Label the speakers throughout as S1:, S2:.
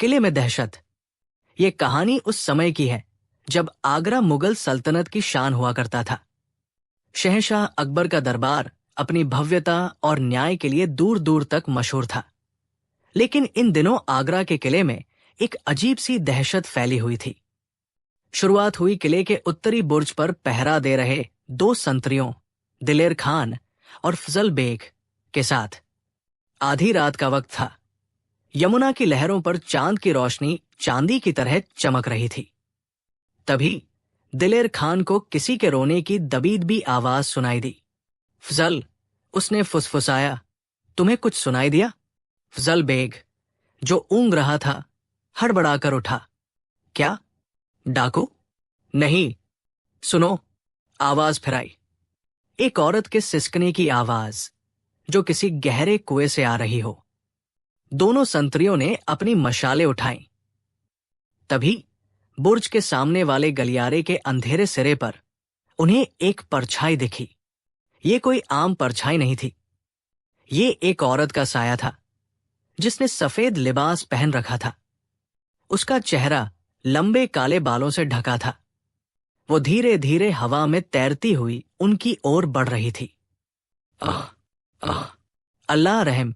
S1: किले में दहशत। ये कहानी उस समय की है जब आगरा मुगल सल्तनत की शान हुआ करता था। शहंशाह अकबर का दरबार अपनी भव्यता और न्याय के लिए दूर दूर तक मशहूर था। लेकिन इन दिनों आगरा के किले में एक अजीब सी दहशत फैली हुई थी। शुरुआत हुई किले के उत्तरी बुर्ज पर पहरा दे रहे दो संतरियों, दिलेर खान और फजल बेग के साथ। आधी रात का वक्त था। यमुना की लहरों पर चांद की रोशनी चांदी की तरह चमक रही थी। तभी दिलेर खान को किसी के रोने की दबीदबी आवाज सुनाई दी। फजल, उसने फुसफुसाया, तुम्हें कुछ सुनाई दिया? फजल बेग, जो ऊँग रहा था, हड़बड़ाकर उठा। क्या? डाकू? नहीं, सुनो। आवाज फिराई। एक औरत के सिसकने की आवाज, जो किसी गहरे कुएं से आ रही हो। दोनों संतरियों ने अपनी मशालें उठाईं। तभी बुर्ज के सामने वाले गलियारे के अंधेरे सिरे पर उन्हें एक परछाई दिखी। ये कोई आम परछाई नहीं थी। ये एक औरत का साया था, जिसने सफेद लिबास पहन रखा था। उसका चेहरा लंबे काले बालों से ढका था। वो धीरे धीरे हवा में तैरती हुई उनकी ओर बढ़ रही थी। आह, आह, अल्लाह रहम!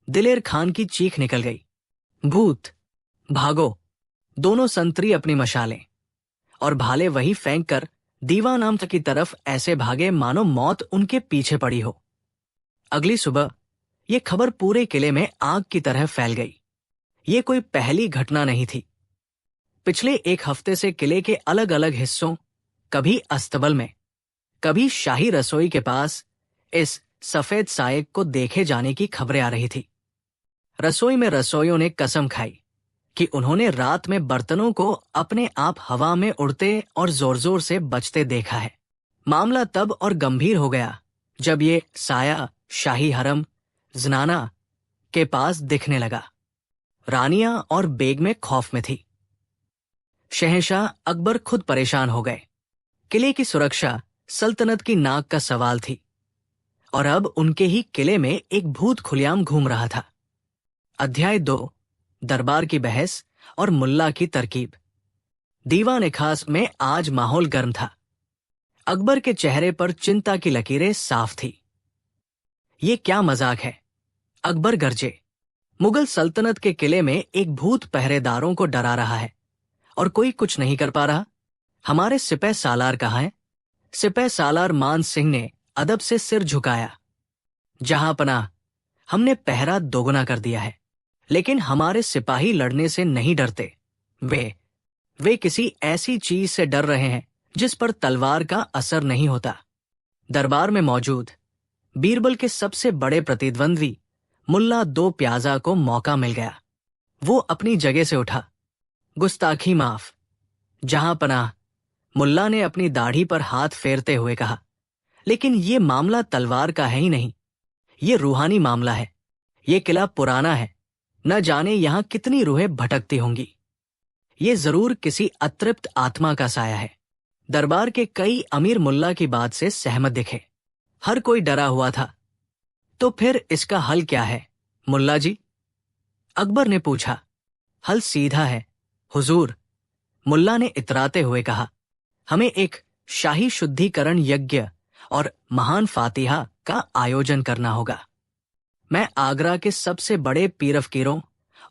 S1: दिलेर खान की चीख निकल गई। भूत! भागो! दोनों संतरी अपनी मशालें और भाले वही फेंक कर दीवानाम की तरफ ऐसे भागे मानो मौत उनके पीछे पड़ी हो। अगली सुबह ये खबर पूरे किले में आग की तरह फैल गई। ये कोई पहली घटना नहीं थी। पिछले एक हफ्ते से किले के अलग अलग हिस्सों, कभी अस्तबल में, कभी शाही रसोई के पास, इस सफेद साये को देखे जाने की खबरें आ रही थी। रसोई में रसोइयों ने कसम खाई कि उन्होंने रात में बर्तनों को अपने आप हवा में उड़ते और जोर जोर से बजते देखा है। मामला तब और गंभीर हो गया जब ये साया शाही हरम जनाना के पास दिखने लगा। रानियां और बेग में खौफ में थी। शहंशाह अकबर खुद परेशान हो गए। किले की सुरक्षा सल्तनत की नाक का सवाल थी, और अब उनके ही किले में एक भूत खुलेआम घूम रहा था। अध्याय 2, दरबार की बहस और मुल्ला की तरकीब। दीवान खास में आज माहौल गर्म था। अकबर के चेहरे पर चिंता की लकीरें साफ थी। ये क्या मजाक है? अकबर गरजे। मुगल सल्तनत के किले में एक भूत पहरेदारों को डरा रहा है और कोई कुछ नहीं कर पा रहा। हमारे सिपह सालार कहाँ है? सिपह सालार मान सिंह ने अदब से सिर झुकाया। जहां पनाह, हमने पहरा दोगुना कर दिया है, लेकिन हमारे सिपाही लड़ने से नहीं डरते। वे किसी ऐसी चीज से डर रहे हैं जिस पर तलवार का असर नहीं होता। दरबार में मौजूद बीरबल के सबसे बड़े प्रतिद्वंद्वी मुल्ला दो प्याजा को मौका मिल गया। वो अपनी जगह से उठा। गुस्ताखी माफ। जहां पनाह, मुल्ला ने अपनी दाढ़ी पर हाथ फेरते हुए कहा, लेकिन ये मामला तलवार का है ही नहीं, ये रूहानी मामला है। ये किला पुराना है, न जाने यहां कितनी रूहें भटकती होंगी। ये जरूर किसी अतृप्त आत्मा का साया है। दरबार के कई अमीर मुल्ला की बात से सहमत दिखे। हर कोई डरा हुआ था। तो फिर इसका हल क्या है, मुल्ला जी? अकबर ने पूछा। हल सीधा है, हुजूर, मुल्ला ने इतराते हुए कहा। हमें एक शाही शुद्धिकरण यज्ञ और महान फातिहा का आयोजन करना होगा। मैं आगरा के सबसे बड़े पीर फकीरों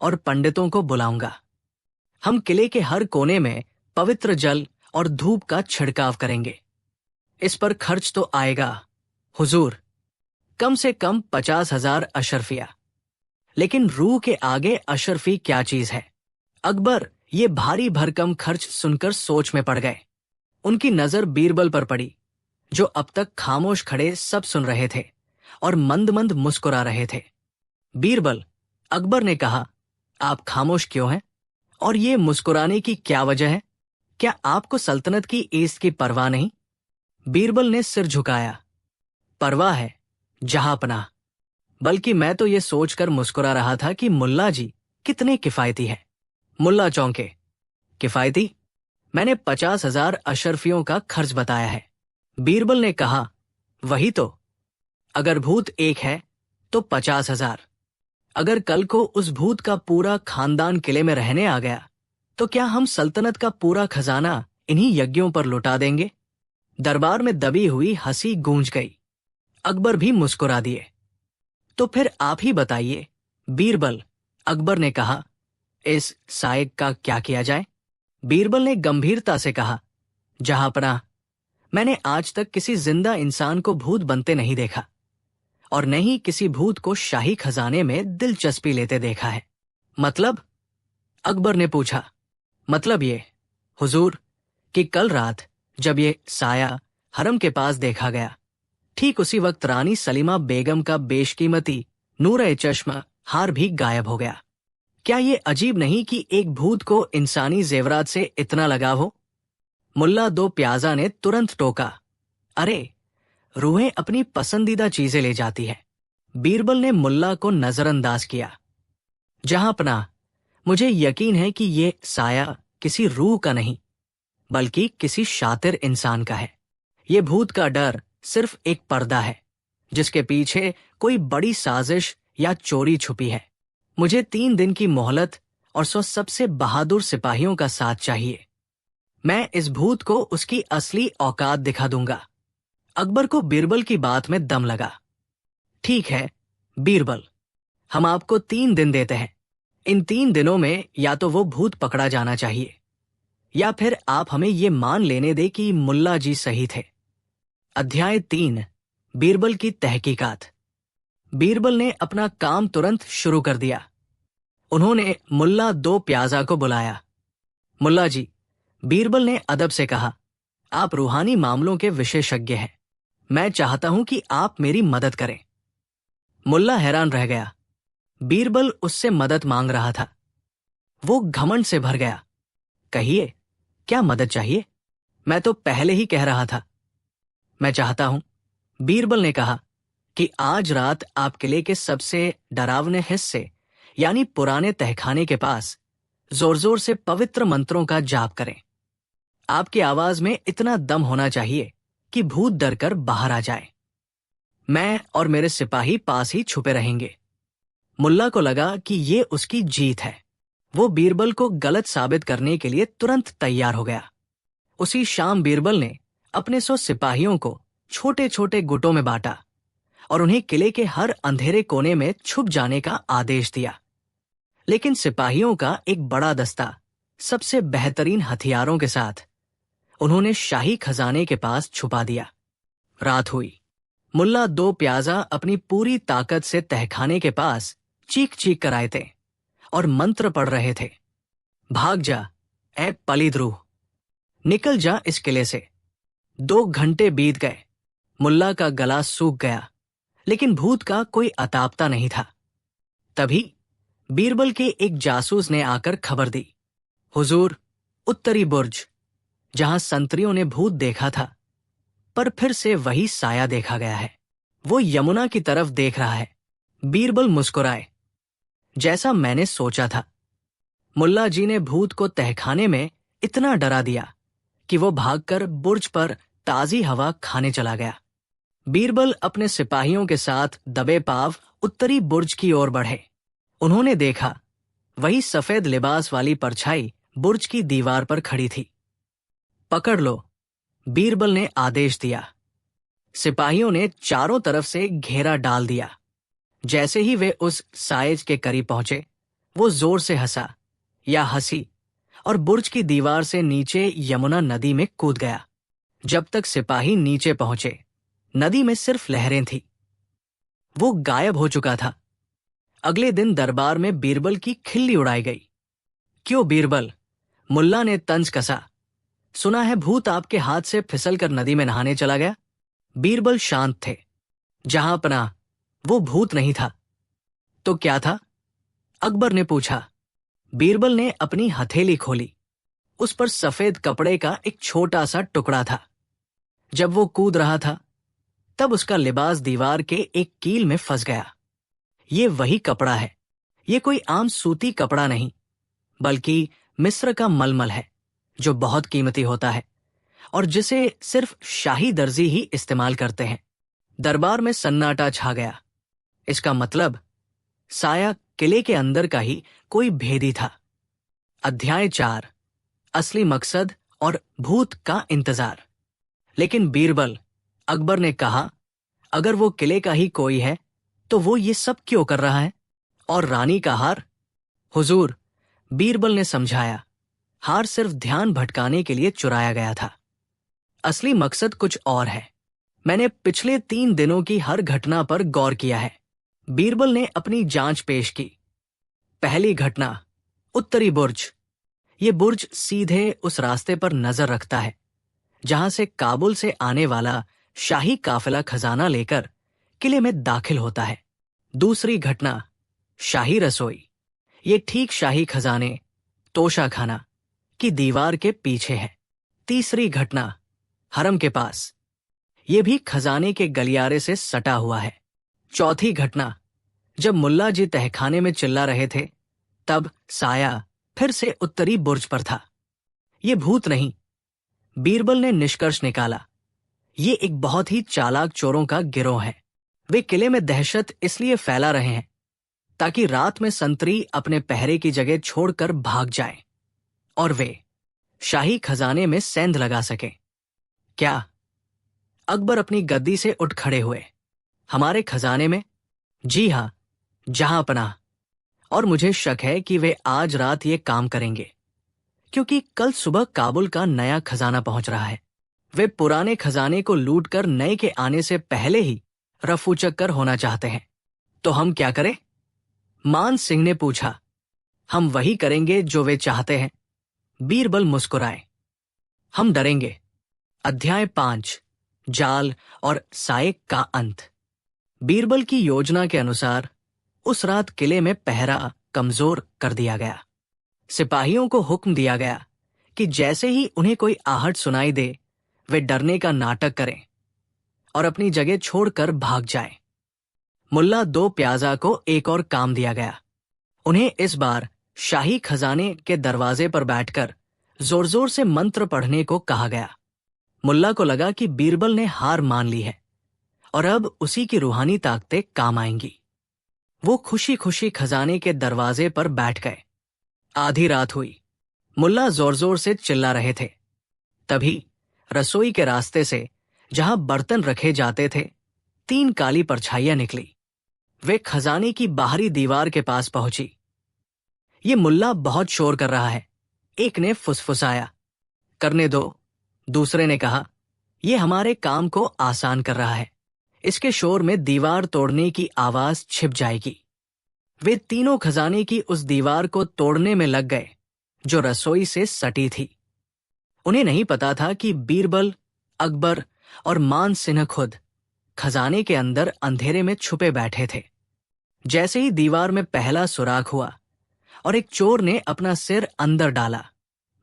S1: और पंडितों को बुलाऊंगा। हम किले के हर कोने में पवित्र जल और धूप का छिड़काव करेंगे। इस पर खर्च तो आएगा, हुजूर, कम से कम 50,000 अशरफिया। लेकिन रूह के आगे अशरफी क्या चीज है? अकबर ये भारी भरकम खर्च सुनकर सोच में पड़ गए। उनकी नजर बीरबल पर पड़ी, जो अब तक खामोश खड़े सब सुन रहे थे और मंद मंद मुस्कुरा रहे थे। बीरबल, अकबर ने कहा, आप खामोश क्यों हैं? और ये मुस्कुराने की क्या वजह है? क्या आपको सल्तनत की ईज़ की परवाह नहीं? बीरबल ने सिर झुकाया। परवाह है, जहांपनाह। बल्कि मैं तो ये सोचकर मुस्कुरा रहा था कि मुल्ला जी कितने किफायती हैं। मुल्ला चौंके। किफायती? मैंने 50,000 अशरफियों का खर्च बताया है। बीरबल ने कहा, वही तो। अगर भूत एक है तो 50,000। अगर कल को उस भूत का पूरा खानदान किले में रहने आ गया तो क्या हम सल्तनत का पूरा खजाना इन्हीं यज्ञों पर लुटा देंगे? दरबार में दबी हुई हंसी गूंज गई। अकबर भी मुस्कुरा दिए। तो फिर आप ही बताइए बीरबल, अकबर ने कहा, इस सायक का क्या किया जाए? बीरबल ने गंभीरता से कहा, जहांपनाह, मैंने आज तक किसी जिंदा इंसान को भूत बनते नहीं देखा और न ही किसी भूत को शाही खजाने में दिलचस्पी लेते देखा है। मतलब? अकबर ने पूछा। मतलब ये, हुजूर, कि कल रात जब ये साया हरम के पास देखा गया, ठीक उसी वक्त रानी सलीमा बेगम का बेशकीमती नूर-ए-चश्म हार भी गायब हो गया। क्या ये अजीब नहीं कि एक भूत को इंसानी जेवरात से इतना लगाव हो? मुल्ला दो प्याजा ने तुरंत टोका, अरे, रूहें अपनी पसंदीदा चीजें ले जाती है। बीरबल ने मुल्ला को नजरअंदाज किया। जहांपनाह, मुझे यकीन है कि ये साया किसी रूह का नहीं बल्कि किसी शातिर इंसान का है। ये भूत का डर सिर्फ एक पर्दा है जिसके पीछे कोई बड़ी साजिश या चोरी छुपी है। मुझे 3 दिन की मोहलत और 100 सबसे बहादुर सिपाहियों का साथ चाहिए। मैं इस भूत को उसकी असली औकात दिखा दूंगा। अकबर को बीरबल की बात में दम लगा। ठीक है बीरबल, हम आपको 3 दिन देते हैं। इन 3 दिनों में या तो वो भूत पकड़ा जाना चाहिए या फिर आप हमें ये मान लेने दे कि मुल्ला जी सही थे। अध्याय 3, बीरबल की तहकीकात। बीरबल ने अपना काम तुरंत शुरू कर दिया। उन्होंने मुल्ला दो प्याजा को बुलाया। मुल्ला जी, बीरबल ने अदब से कहा, आप रूहानी मामलों के विशेषज्ञ हैं। मैं चाहता हूं कि आप मेरी मदद करें। मुल्ला हैरान रह गया। बीरबल उससे मदद मांग रहा था। वो घमंड से भर गया। कहिए, क्या मदद चाहिए? मैं तो पहले ही कह रहा था। मैं चाहता हूं, बीरबल ने कहा, कि आज रात आप किले के सबसे डरावने हिस्से यानी पुराने तहखाने के पास जोर जोर से पवित्र मंत्रों का जाप करें। आपकी आवाज में इतना दम होना चाहिए कि भूत डरकर बाहर आ जाए। मैं और मेरे सिपाही पास ही छुपे रहेंगे। मुल्ला को लगा कि ये उसकी जीत है। वो बीरबल को गलत साबित करने के लिए तुरंत तैयार हो गया। उसी शाम बीरबल ने अपने 100 सिपाहियों को छोटे छोटे गुटों में बांटा और उन्हें किले के हर अंधेरे कोने में छुप जाने का आदेश दिया। लेकिन सिपाहियों का एक बड़ा दस्ता सबसे बेहतरीन हथियारों के साथ उन्होंने शाही खजाने के पास छुपा दिया। रात हुई। मुल्ला दो प्याजा अपनी पूरी ताकत से तहखाने के पास चीख चीख कर आए थे और मंत्र पढ़ रहे थे। भाग जा ए पलिद रूह, निकल जा इस किले से। 2 घंटे बीत गए। मुल्ला का गला सूख गया, लेकिन भूत का कोई अतापता नहीं था। तभी बीरबल के एक जासूस ने आकर खबर दी, हुजूर, उत्तरी बुर्ज, जहां संतरियों ने भूत देखा था, पर फिर से वही साया देखा गया है। वो यमुना की तरफ देख रहा है। बीरबल मुस्कुराए। जैसा मैंने सोचा था। मुल्ला जी ने भूत को तहखाने में इतना डरा दिया कि वो भागकर बुर्ज पर ताजी हवा खाने चला गया। बीरबल अपने सिपाहियों के साथ दबे पाव उत्तरी बुर्ज की ओर बढ़े। उन्होंने देखा, वही सफेद लिबास वाली परछाई बुर्ज की दीवार पर खड़ी थी। पकड़ लो, बीरबल ने आदेश दिया। सिपाहियों ने चारों तरफ से घेरा डाल दिया। जैसे ही वे उस साइज के करीब पहुंचे, वो जोर से हंसा या हंसी और बुर्ज की दीवार से नीचे यमुना नदी में कूद गया। जब तक सिपाही नीचे पहुंचे, नदी में सिर्फ लहरें थी। वो गायब हो चुका था। अगले दिन दरबार में बीरबल की खिल्ली उड़ाई गई। क्यों बीरबल? मुल्ला ने तंज कसा। सुना है भूत आपके हाथ से फिसलकर नदी में नहाने चला गया। बीरबल शांत थे। जहांपनाह, वो भूत नहीं था। तो क्या था? अकबर ने पूछा। बीरबल ने अपनी हथेली खोली। उस पर सफेद कपड़े का एक छोटा सा टुकड़ा था। जब वो कूद रहा था, तब उसका लिबास दीवार के एक कील में फंस गया। ये वही कपड़ा है। ये कोई आम सूती कपड़ा नहीं, बल्कि मिस्र का मलमल है, जो बहुत कीमती होता है और जिसे सिर्फ शाही दर्जी ही इस्तेमाल करते हैं। दरबार में सन्नाटा छा गया। इसका मतलब साया किले के अंदर का ही कोई भेदी था। अध्याय 4, असली मकसद और भूत का इंतजार। लेकिन बीरबल, अकबर ने कहा, अगर वो किले का ही कोई है तो वो ये सब क्यों कर रहा है? और रानी का हार? हुजूर, बीरबल ने समझाया, हार सिर्फ ध्यान भटकाने के लिए चुराया गया था। असली मकसद कुछ और है। मैंने पिछले 3 दिनों की हर घटना पर गौर किया है। बीरबल ने अपनी जांच पेश की। पहली घटना, उत्तरी बुर्ज। ये बुर्ज सीधे उस रास्ते पर नजर रखता है जहां से काबुल से आने वाला शाही काफिला खजाना लेकर किले में दाखिल होता है। दूसरी घटना, शाही रसोई। ये ठीक शाही खजाने, तोशा खाना की दीवार के पीछे है। तीसरी घटना, हरम के पास। ये भी खजाने के गलियारे से सटा हुआ है। चौथी घटना, जब मुल्ला जी तहखाने में चिल्ला रहे थे तब साया फिर से उत्तरी बुर्ज पर था। ये भूत नहीं, बीरबल ने निष्कर्ष निकाला। ये एक बहुत ही चालाक चोरों का गिरोह है। वे किले में दहशत इसलिए फैला रहे हैं ताकि रात में संतरी अपने पहरे की जगह छोड़कर भाग जाएं और वे शाही खजाने में सेंध लगा सकें। क्या? अकबर अपनी गद्दी से उठ खड़े हुए। हमारे खजाने में? जी हां, जहां पनाह। और मुझे शक है कि वे आज रात ये काम करेंगे क्योंकि कल सुबह काबुल का नया खजाना पहुंच रहा है। वे पुराने खजाने को लूटकर नए के आने से पहले ही रफूचक्कर होना चाहते हैं। तो हम क्या करें? मान सिंह ने पूछा। हम वही करेंगे जो वे चाहते हैं। बीरबल मुस्कुराए। हम डरेंगे। अध्याय 5, जाल और साये का अंत। बीरबल की योजना के अनुसार उस रात किले में पहरा कमजोर कर दिया गया। सिपाहियों को हुक्म दिया गया कि जैसे ही उन्हें कोई आहट सुनाई दे वे डरने का नाटक करें और अपनी जगह छोड़कर भाग जाएं। मुल्ला 2 प्याजा को एक और काम दिया गया। उन्हें इस बार शाही खजाने के दरवाजे पर बैठकर जोर जोर से मंत्र पढ़ने को कहा गया। मुल्ला को लगा कि बीरबल ने हार मान ली है और अब उसी की रूहानी ताकतें काम आएंगी। वो खुशी खुशी खजाने के दरवाजे पर बैठ गए। आधी रात हुई। मुल्ला जोर जोर से चिल्ला रहे थे। तभी रसोई के रास्ते से जहां बर्तन रखे जाते थे 3 काली परछाइयां निकली। वे खजाने की बाहरी दीवार के पास पहुंची। ये मुल्ला बहुत शोर कर रहा है, एक ने फुसफुसाया। करने दो, दूसरे ने कहा। ये हमारे काम को आसान कर रहा है, इसके शोर में दीवार तोड़ने की आवाज छिप जाएगी। वे तीनों खजाने की उस दीवार को तोड़ने में लग गए जो रसोई से सटी थी। उन्हें नहीं पता था कि बीरबल, अकबर और मान सिंह खुद खजाने के अंदर अंधेरे में छुपे बैठे थे। जैसे ही दीवार में पहला सुराख हुआ और एक चोर ने अपना सिर अंदर डाला,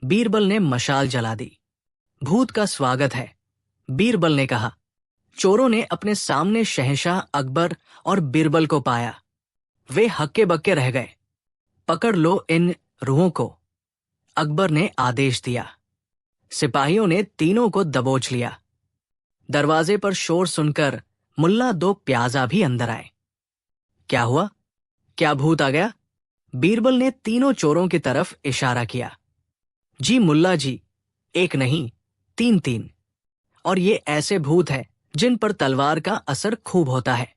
S1: बीरबल ने मशाल जला दी। भूत का स्वागत है, बीरबल ने कहा। चोरों ने अपने सामने शहंशाह अकबर और बीरबल को पाया। वे हक्के बक्के रह गए। पकड़ लो इन रूहों को, अकबर ने आदेश दिया। सिपाहियों ने तीनों को दबोच लिया। दरवाजे पर शोर सुनकर मुल्ला 2 प्याजा भी अंदर आए। क्या हुआ? क्या भूत आ गया? बीरबल ने तीनों चोरों की तरफ इशारा किया। जी मुल्ला जी, एक नहीं, 3-3। और ये ऐसे भूत हैं जिन पर तलवार का असर खूब होता है।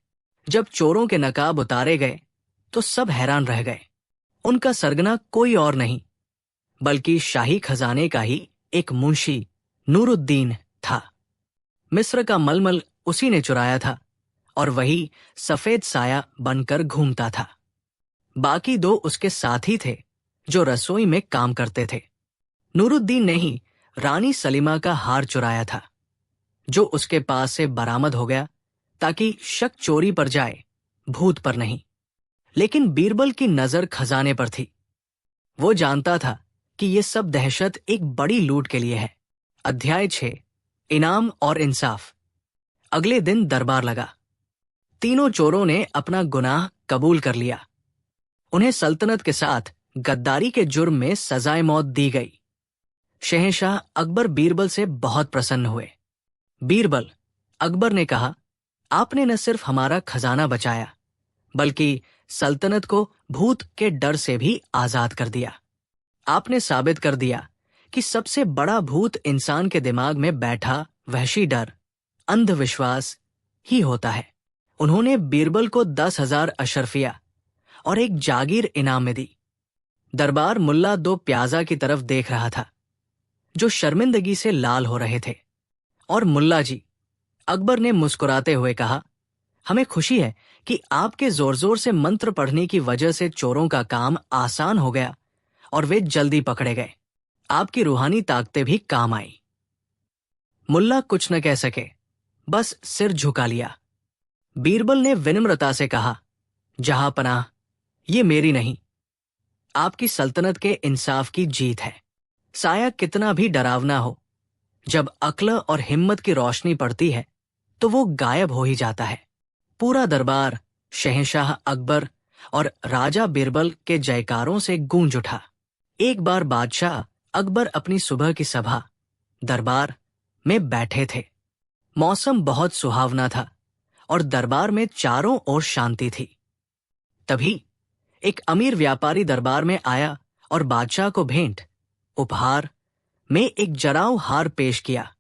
S1: जब चोरों के नकाब उतारे गए तो सब हैरान रह गए। उनका सरगना कोई और नहीं बल्कि शाही खजाने का ही एक मुंशी नूरुद्दीन था। मिस्र का मलमल उसी ने चुराया था और वही सफेद साया बनकर घूमता था। बाकी 2 उसके साथी थे जो रसोई में काम करते थे। नूरुद्दीन ने ही रानी सलीमा का हार चुराया था जो उसके पास से बरामद हो गया ताकि शक चोरी पर जाए, भूत पर नहीं। लेकिन बीरबल की नजर खजाने पर थी। वो जानता था कि ये सब दहशत एक बड़ी लूट के लिए है। अध्याय 6, इनाम और इंसाफ। अगले दिन दरबार लगा। तीनों चोरों ने अपना गुनाह कबूल कर लिया। उन्हें सल्तनत के साथ गद्दारी के जुर्म में सजाए मौत दी गई। शहंशाह अकबर बीरबल से बहुत प्रसन्न हुए। बीरबल, अकबर ने कहा, आपने न सिर्फ हमारा खजाना बचाया बल्कि सल्तनत को भूत के डर से भी आजाद कर दिया। आपने साबित कर दिया कि सबसे बड़ा भूत इंसान के दिमाग में बैठा वहशी डर, अंधविश्वास ही होता है। उन्होंने बीरबल को 10,000 अशरफिया और एक जागीर इनाम में दी। दरबार मुल्ला दो प्याजा की तरफ देख रहा था जो शर्मिंदगी से लाल हो रहे थे। और मुल्ला जी, अकबर ने मुस्कुराते हुए कहा, हमें खुशी है कि आपके जोर जोर से मंत्र पढ़ने की वजह से चोरों का काम आसान हो गया और वे जल्दी पकड़े गए। आपकी रूहानी ताकतें भी काम आई। मुल्ला कुछ न कह सके, बस सिर झुका लिया। बीरबल ने विनम्रता से कहा, जहां पनाह, ये मेरी नहीं, आपकी सल्तनत के इंसाफ की जीत है। साया कितना भी डरावना हो, जब अक्ल और हिम्मत की रोशनी पड़ती है तो वो गायब हो ही जाता है। पूरा दरबार शहंशाह अकबर और राजा बीरबल के जयकारों से गूंज उठा। एक बार बादशाह अकबर अपनी सुबह की सभा दरबार में बैठे थे। मौसम बहुत सुहावना था और दरबार में चारों ओर शांति थी। तभी एक अमीर व्यापारी दरबार में आया और बादशाह को भेंट उपहार में एक जराऊ हार पेश किया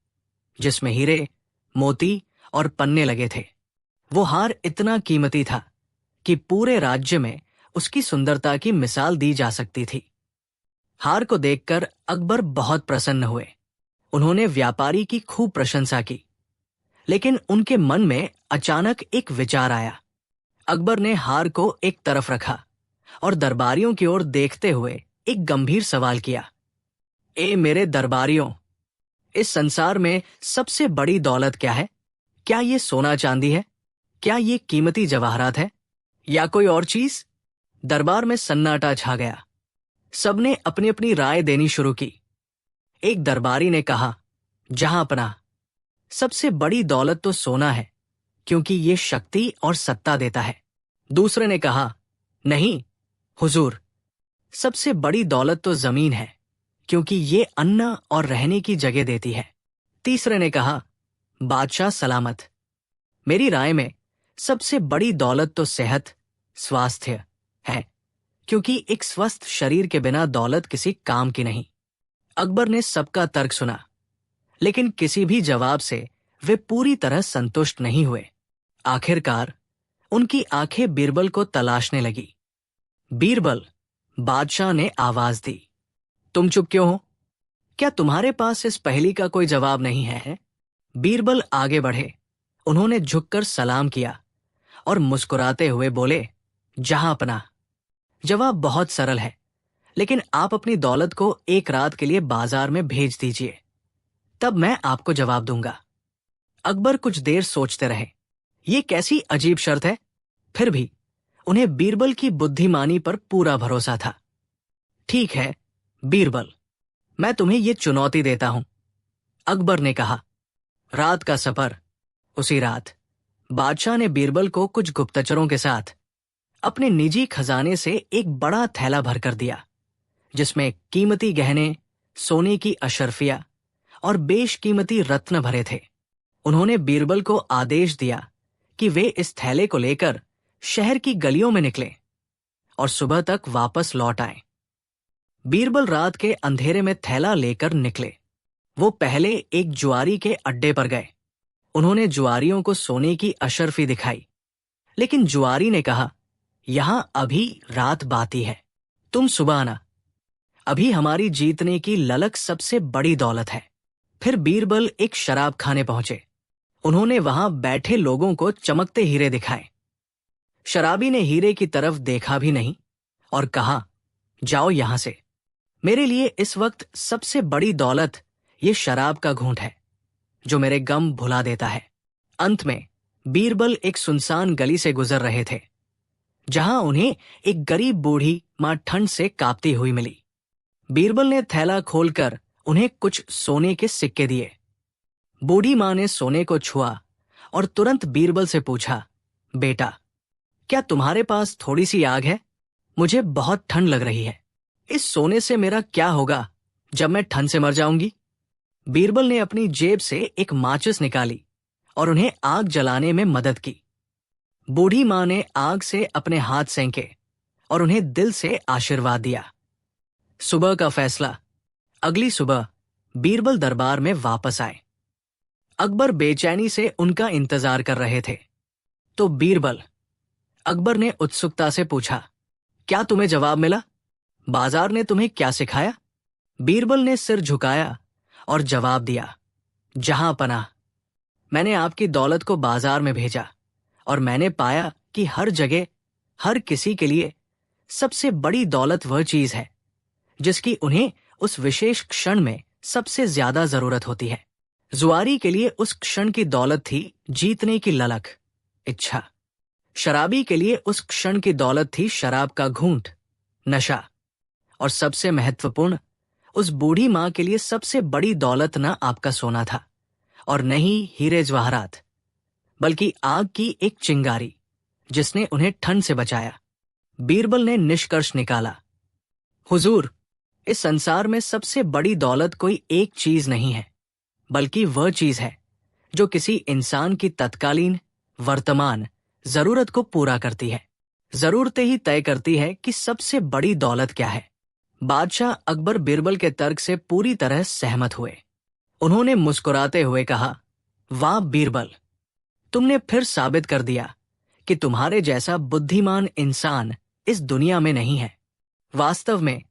S1: जिसमें हीरे, मोती और पन्ने लगे थे। वो हार इतना कीमती था कि पूरे राज्य में उसकी सुंदरता की मिसाल दी जा सकती थी। हार को देखकर अकबर बहुत प्रसन्न हुए। उन्होंने व्यापारी की खूब प्रशंसा की, लेकिन उनके मन में अचानक एक विचार आया। अकबर ने हार को एक तरफ रखा और दरबारियों की ओर देखते हुए एक गंभीर सवाल किया, ए मेरे दरबारियों, इस संसार में सबसे बड़ी दौलत क्या है? क्या ये सोना चांदी है? क्या ये कीमती जवाहरात है या कोई और चीज? दरबार में सन्नाटा छा गया। सबने अपनी अपनी राय देनी शुरू की। एक दरबारी ने कहा, जहां पनाह, सबसे बड़ी दौलत तो सोना है क्योंकि ये शक्ति और सत्ता देता है। दूसरे ने कहा, नहीं हुजूर, सबसे बड़ी दौलत तो जमीन है क्योंकि ये अन्न और रहने की जगह देती है। तीसरे ने कहा, बादशाह सलामत, मेरी राय में सबसे बड़ी दौलत तो सेहत, स्वास्थ्य है क्योंकि एक स्वस्थ शरीर के बिना दौलत किसी काम की नहीं। अकबर ने सबका तर्क सुना, लेकिन किसी भी जवाब से वे पूरी तरह संतुष्ट नहीं हुए। आखिरकार उनकी आंखें बीरबल को तलाशने लगी। बीरबल, बादशाह ने आवाज दी, तुम चुप क्यों हो? क्या तुम्हारे पास इस पहेली का कोई जवाब नहीं है? बीरबल आगे बढ़े। उन्होंने झुककर सलाम किया और मुस्कुराते हुए बोले, जहां पनाह, जवाब बहुत सरल है, लेकिन आप अपनी दौलत को एक रात के लिए बाजार में भेज दीजिए, तब मैं आपको जवाब दूंगा। अकबर कुछ देर सोचते रहे। ये कैसी अजीब शर्त है? फिर भी उन्हें बीरबल की बुद्धिमानी पर पूरा भरोसा था। ठीक है बीरबल, मैं तुम्हें ये चुनौती देता हूं, अकबर ने कहा। रात का सफर। उसी रात बादशाह ने बीरबल को कुछ गुप्तचरों के साथ अपने निजी खजाने से एक बड़ा थैला भरकर दिया जिसमें कीमती गहने, सोने की अशर्फिया और बेशकीमती रत्न भरे थे। उन्होंने बीरबल को आदेश दिया कि वे इस थैले को लेकर शहर की गलियों में निकलें और सुबह तक वापस लौट आएं। बीरबल रात के अंधेरे में थैला लेकर निकले। वो पहले एक जुआरी के अड्डे पर गए। उन्होंने जुआरियों को सोने की अशर्फी दिखाई, लेकिन जुआरी ने कहा, यहां अभी रात बाती है, तुम सुबह आना, अभी हमारी जीतने की ललक सबसे बड़ी दौलत है। फिर बीरबल एक शराब खाने पहुंचे। उन्होंने वहां बैठे लोगों को चमकते हीरे दिखाए। शराबी ने हीरे की तरफ देखा भी नहीं और कहा, जाओ यहां से, मेरे लिए इस वक्त सबसे बड़ी दौलत ये शराब का घूंट है जो मेरे गम भुला देता है। अंत में बीरबल एक सुनसान गली से गुजर रहे थे जहां उन्हें एक गरीब बूढ़ी मां ठंड से कांपती हुई मिली। बीरबल ने थैला खोलकर उन्हें कुछ सोने के सिक्के दिए। बूढ़ी मां ने सोने को छुआ और तुरंत बीरबल से पूछा, बेटा, क्या तुम्हारे पास थोड़ी सी आग है? मुझे बहुत ठंड लग रही है। इस सोने से मेरा क्या होगा जब मैं ठंड से मर जाऊंगी? बीरबल ने अपनी जेब से एक माचिस निकाली और उन्हें आग जलाने में मदद की। बूढ़ी माँ ने आग से अपने हाथ सेंके और उन्हें दिल से आशीर्वाद दिया। सुबह का फैसला। अगली सुबह बीरबल दरबार में वापस आए। अकबर बेचैनी से उनका इंतजार कर रहे थे। तो बीरबल, अकबर ने उत्सुकता से पूछा, क्या तुम्हें जवाब मिला? बाजार ने तुम्हें क्या सिखाया? बीरबल ने सिर झुकाया और जवाब दिया, जहां पनाह, मैंने आपकी दौलत को बाजार में भेजा और मैंने पाया कि हर जगह हर किसी के लिए सबसे बड़ी दौलत वह चीज है जिसकी उन्हें उस विशेष क्षण में सबसे ज्यादा जरूरत होती है। जुआरी के लिए उस क्षण की दौलत थी जीतने की ललक, इच्छा। शराबी के लिए उस क्षण की दौलत थी शराब का घूंट, नशा। और सबसे महत्वपूर्ण, उस बूढ़ी मां के लिए सबसे बड़ी दौलत न आपका सोना था और न ही हीरे जवाहरात, बल्कि आग की एक चिंगारी जिसने उन्हें ठंड से बचाया। बीरबल ने निष्कर्ष निकाला, हुजूर, इस संसार में सबसे बड़ी दौलत कोई एक चीज नहीं है, बल्कि वह चीज है जो किसी इंसान की तत्कालीन वर्तमान जरूरत को पूरा करती है। जरूरतें ही तय करती है कि सबसे बड़ी दौलत क्या है। बादशाह अकबर बीरबल के तर्क से पूरी तरह सहमत हुए। उन्होंने मुस्कुराते हुए कहा, वाह बीरबल, तुमने फिर साबित कर दिया कि तुम्हारे जैसा बुद्धिमान इंसान इस दुनिया में नहीं है। वास्तव में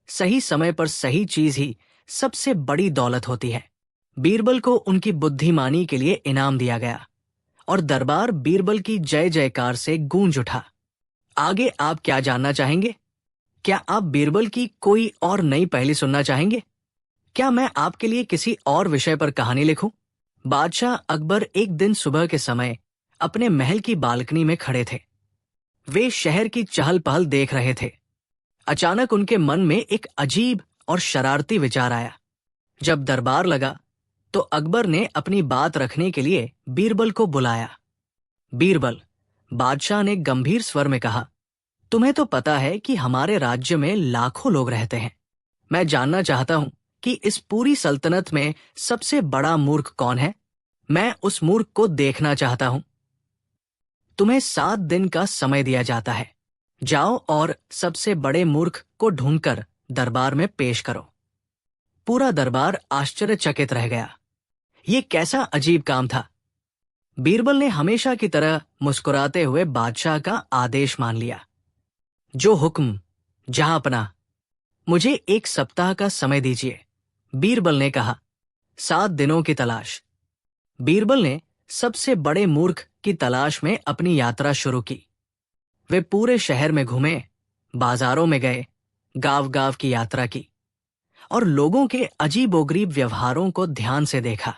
S1: सही समय पर सही चीज ही सबसे बड़ी दौलत होती है। बीरबल को उनकी बुद्धिमानी के लिए इनाम दिया गया और दरबार बीरबल की जय जयकार से गूंज उठा। आगे आप क्या जानना चाहेंगे? क्या आप बीरबल की कोई और नई पहेली सुनना चाहेंगे? क्या मैं आपके लिए किसी और विषय पर कहानी लिखूं? बादशाह अकबर एक दिन सुबह के समय अपने महल की बालकनी में खड़े थे। वे शहर की चहल पहल देख रहे थे। अचानक उनके मन में एक अजीब और शरारती विचार आया। जब दरबार लगा तो अकबर ने अपनी बात रखने के लिए बीरबल को बुलाया। बीरबल, बादशाह ने गंभीर स्वर में कहा, तुम्हें तो पता है कि हमारे राज्य में लाखों लोग रहते हैं। मैं जानना चाहता हूं कि इस पूरी सल्तनत में सबसे बड़ा मूर्ख कौन है। मैं उस मूर्ख को देखना चाहता हूं। तुम्हें 7 दिन का समय दिया जाता है। जाओ और सबसे बड़े मूर्ख को ढूंढकर दरबार में पेश करो। पूरा दरबार आश्चर्यचकित रह गया। ये कैसा अजीब काम था। बीरबल ने हमेशा की तरह मुस्कुराते हुए बादशाह का आदेश मान लिया। जो हुक्म, जहां पनाह, मुझे 1 सप्ताह का समय दीजिए, बीरबल ने कहा। 7 दिनों की तलाश। बीरबल ने सबसे बड़े मूर्ख की तलाश में अपनी यात्रा शुरू की। वे पूरे शहर में घूमे, बाजारों में गए, गांव-गांव की यात्रा की और लोगों के अजीबोगरीब व्यवहारों को ध्यान से देखा।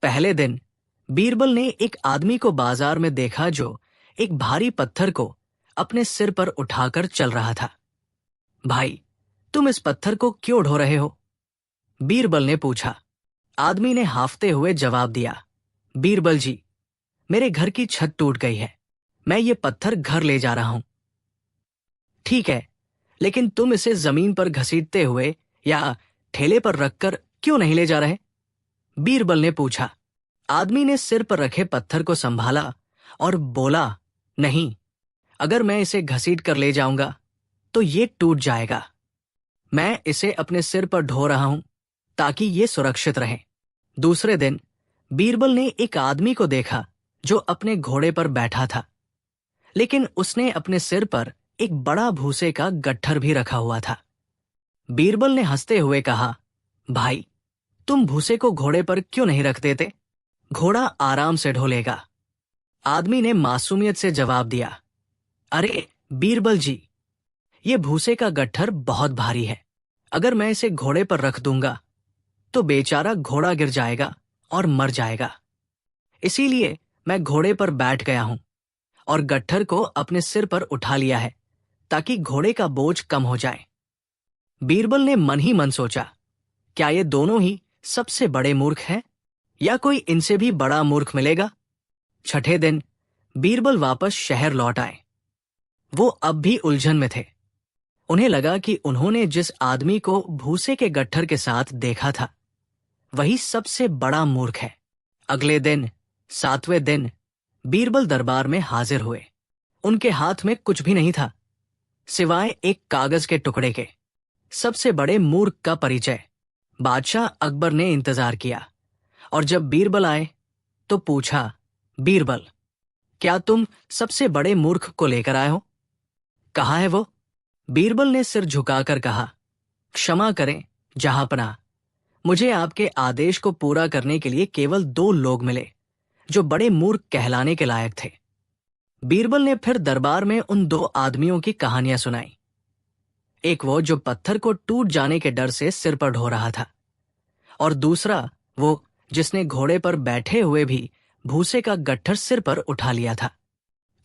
S1: पहले दिन बीरबल ने एक आदमी को बाजार में देखा जो एक भारी पत्थर को अपने सिर पर उठाकर चल रहा था। भाई, तुम इस पत्थर को क्यों ढो रहे हो? बीरबल ने पूछा। आदमी ने हांफते हुए जवाब दिया, बीरबल जी, मेरे घर की छत टूट गई है। मैं ये पत्थर घर ले जा रहा हूं। ठीक है, लेकिन तुम इसे जमीन पर घसीटते हुए या ठेले पर रखकर क्यों नहीं ले जा रहे? बीरबल ने पूछा। आदमी ने सिर पर रखे पत्थर को संभाला और बोला, नहीं, अगर मैं इसे घसीट कर ले जाऊंगा तो ये टूट जाएगा। मैं इसे अपने सिर पर ढो रहा हूं ताकि ये सुरक्षित रहे। दूसरे दिन बीरबल ने एक आदमी को देखा जो अपने घोड़े पर बैठा था, लेकिन उसने अपने सिर पर एक बड़ा भूसे का गट्ठर भी रखा हुआ था। बीरबल ने हंसते हुए कहा, भाई, तुम भूसे को घोड़े पर क्यों नहीं रख देते? घोड़ा आराम से ढो लेगा। आदमी ने मासूमियत से जवाब दिया, अरे बीरबल जी, ये भूसे का गट्ठर बहुत भारी है। अगर मैं इसे घोड़े पर रख दूंगा तो बेचारा घोड़ा गिर जाएगा और मर जाएगा। इसीलिए मैं घोड़े पर बैठ गया हूं और गट्ठर को अपने सिर पर उठा लिया है ताकि घोड़े का बोझ कम हो जाए। बीरबल ने मन ही मन सोचा, क्या ये दोनों ही सबसे बड़े मूर्ख हैं या कोई इनसे भी बड़ा मूर्ख मिलेगा? छठे दिन बीरबल वापस शहर लौट आए। वो अब भी उलझन में थे। उन्हें लगा कि उन्होंने जिस आदमी को भूसे के गट्ठर के साथ देखा था वही सबसे बड़ा मूर्ख है। अगले दिन, 7वें दिन, बीरबल दरबार में हाजिर हुए। उनके हाथ में कुछ भी नहीं था सिवाय एक कागज के टुकड़े के। सबसे बड़े मूर्ख का परिचय। बादशाह अकबर ने इंतजार किया और जब बीरबल आए तो पूछा, बीरबल, क्या तुम सबसे बड़े मूर्ख को लेकर आए हो? कहाँ है वो? बीरबल ने सिर झुकाकर कहा, क्षमा करें जहांपनाह, मुझे आपके आदेश को पूरा करने के लिए केवल 2 लोग मिले जो बड़े मूर्ख कहलाने के लायक थे। बीरबल ने फिर दरबार में उन 2 आदमियों की कहानियां सुनाई। एक वो जो पत्थर को टूट जाने के डर से सिर पर ढो रहा था, और दूसरा वो जिसने घोड़े पर बैठे हुए भी भूसे का गट्ठर सिर पर उठा लिया था।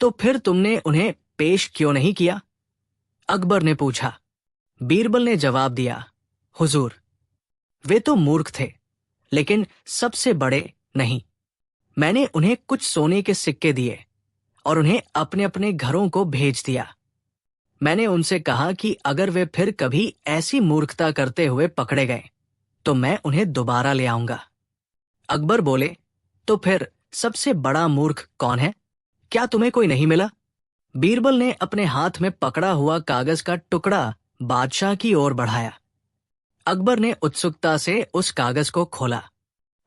S1: तो फिर तुमने उन्हें पेश क्यों नहीं किया? अकबर ने पूछा। बीरबल ने जवाब दिया, हुजूर, वे तो मूर्ख थे, लेकिन सबसे बड़े नहीं। मैंने उन्हें कुछ सोने के सिक्के दिए और उन्हें अपने अपने घरों को भेज दिया। मैंने उनसे कहा कि अगर वे फिर कभी ऐसी मूर्खता करते हुए पकड़े गए तो मैं उन्हें दोबारा ले आऊंगा। अकबर बोले, तो फिर सबसे बड़ा मूर्ख कौन है? क्या तुम्हें कोई नहीं मिला? बीरबल ने अपने हाथ में पकड़ा हुआ कागज का टुकड़ा बादशाह की ओर बढ़ाया। अकबर ने उत्सुकता से उस कागज को खोला।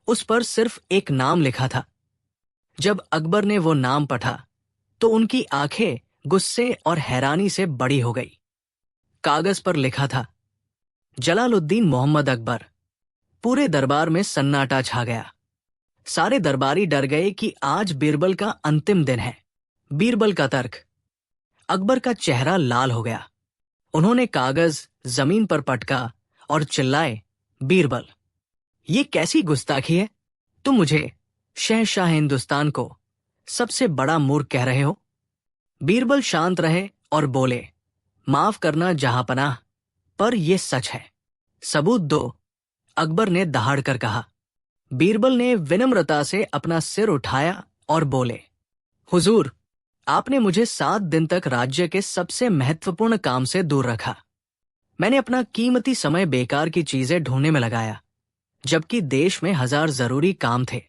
S1: उस पर सिर्फ एक नाम लिखा था। जब अकबर ने वो नाम पढ़ा तो उनकी आंखें गुस्से और हैरानी से बड़ी हो गई। कागज पर लिखा था, जलालुद्दीन मोहम्मद अकबर। पूरे दरबार में सन्नाटा छा गया। सारे दरबारी डर गए कि आज बीरबल का अंतिम दिन है। बीरबल का तर्क। अकबर का चेहरा लाल हो गया। उन्होंने कागज जमीन पर पटका और चिल्लाए, बीरबल, ये कैसी गुस्ताखी है? तुम मुझे, शहंशाह हिंदुस्तान को, सबसे बड़ा मूर्ख कह रहे हो? बीरबल शांत रहे और बोले, माफ करना जहांपनाह, पर यह सच है। सबूत दो, अकबर ने दहाड़ कर कहा। बीरबल ने विनम्रता से अपना सिर उठाया और बोले, हुजूर, आपने मुझे 7 दिन तक राज्य के सबसे महत्वपूर्ण काम से दूर रखा। मैंने अपना कीमती समय बेकार की चीजें ढूंढने में लगाया, जबकि देश में 1000 जरूरी काम थे।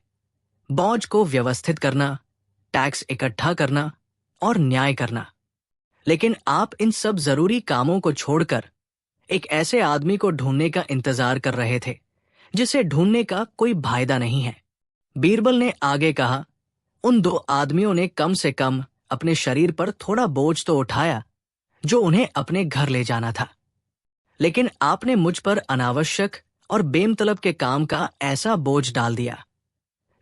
S1: बौझ को व्यवस्थित करना, टैक्स इकट्ठा करना और न्याय करना। लेकिन आप इन सब जरूरी कामों को छोड़कर एक ऐसे आदमी को ढूंढने का इंतजार कर रहे थे जिसे ढूंढने का कोई फायदा नहीं है। बीरबल ने आगे कहा, उन 2 आदमियों ने कम से कम अपने शरीर पर थोड़ा बोझ तो उठाया जो उन्हें अपने घर ले जाना था। लेकिन आपने मुझ पर अनावश्यक और बेमतलब के काम का ऐसा बोझ डाल दिया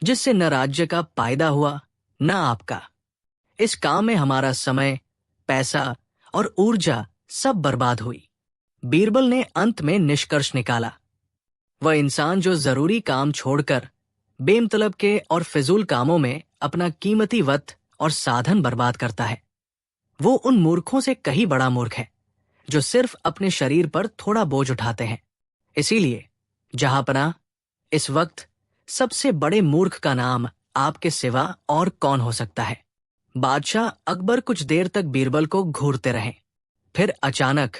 S1: जिससे न राज्य का फायदा हुआ न आपका। इस काम में हमारा समय, पैसा और ऊर्जा सब बर्बाद हुई। बीरबल ने अंत में निष्कर्ष निकाला, वह इंसान जो जरूरी काम छोड़कर बेमतलब के और फिजूल कामों में अपना कीमती वक्त और साधन बर्बाद करता है, वो उन मूर्खों से कहीं बड़ा मूर्ख है जो सिर्फ अपने शरीर पर थोड़ा बोझ उठाते हैं। इसीलिए जहांपनाह, इस वक्त सबसे बड़े मूर्ख का नाम आपके सिवा और कौन हो सकता है? बादशाह अकबर कुछ देर तक बीरबल को घूरते रहे। फिर अचानक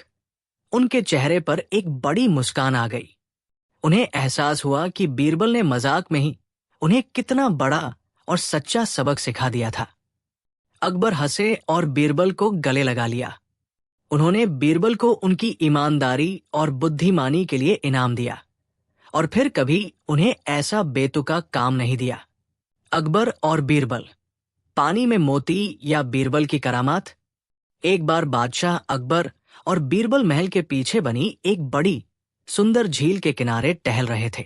S1: उनके चेहरे पर एक बड़ी मुस्कान आ गई। उन्हें एहसास हुआ कि बीरबल ने मजाक में ही उन्हें कितना बड़ा और सच्चा सबक सिखा दिया था। अकबर हंसे और बीरबल को गले लगा लिया। उन्होंने बीरबल को उनकी ईमानदारी और बुद्धिमानी के लिए इनाम दिया और फिर कभी उन्हें ऐसा बेतुका काम नहीं दिया। अकबर और बीरबल, पानी में मोती या बीरबल की करामात। एक बार बादशाह अकबर और बीरबल महल के पीछे बनी एक बड़ी सुंदर झील के किनारे टहल रहे थे।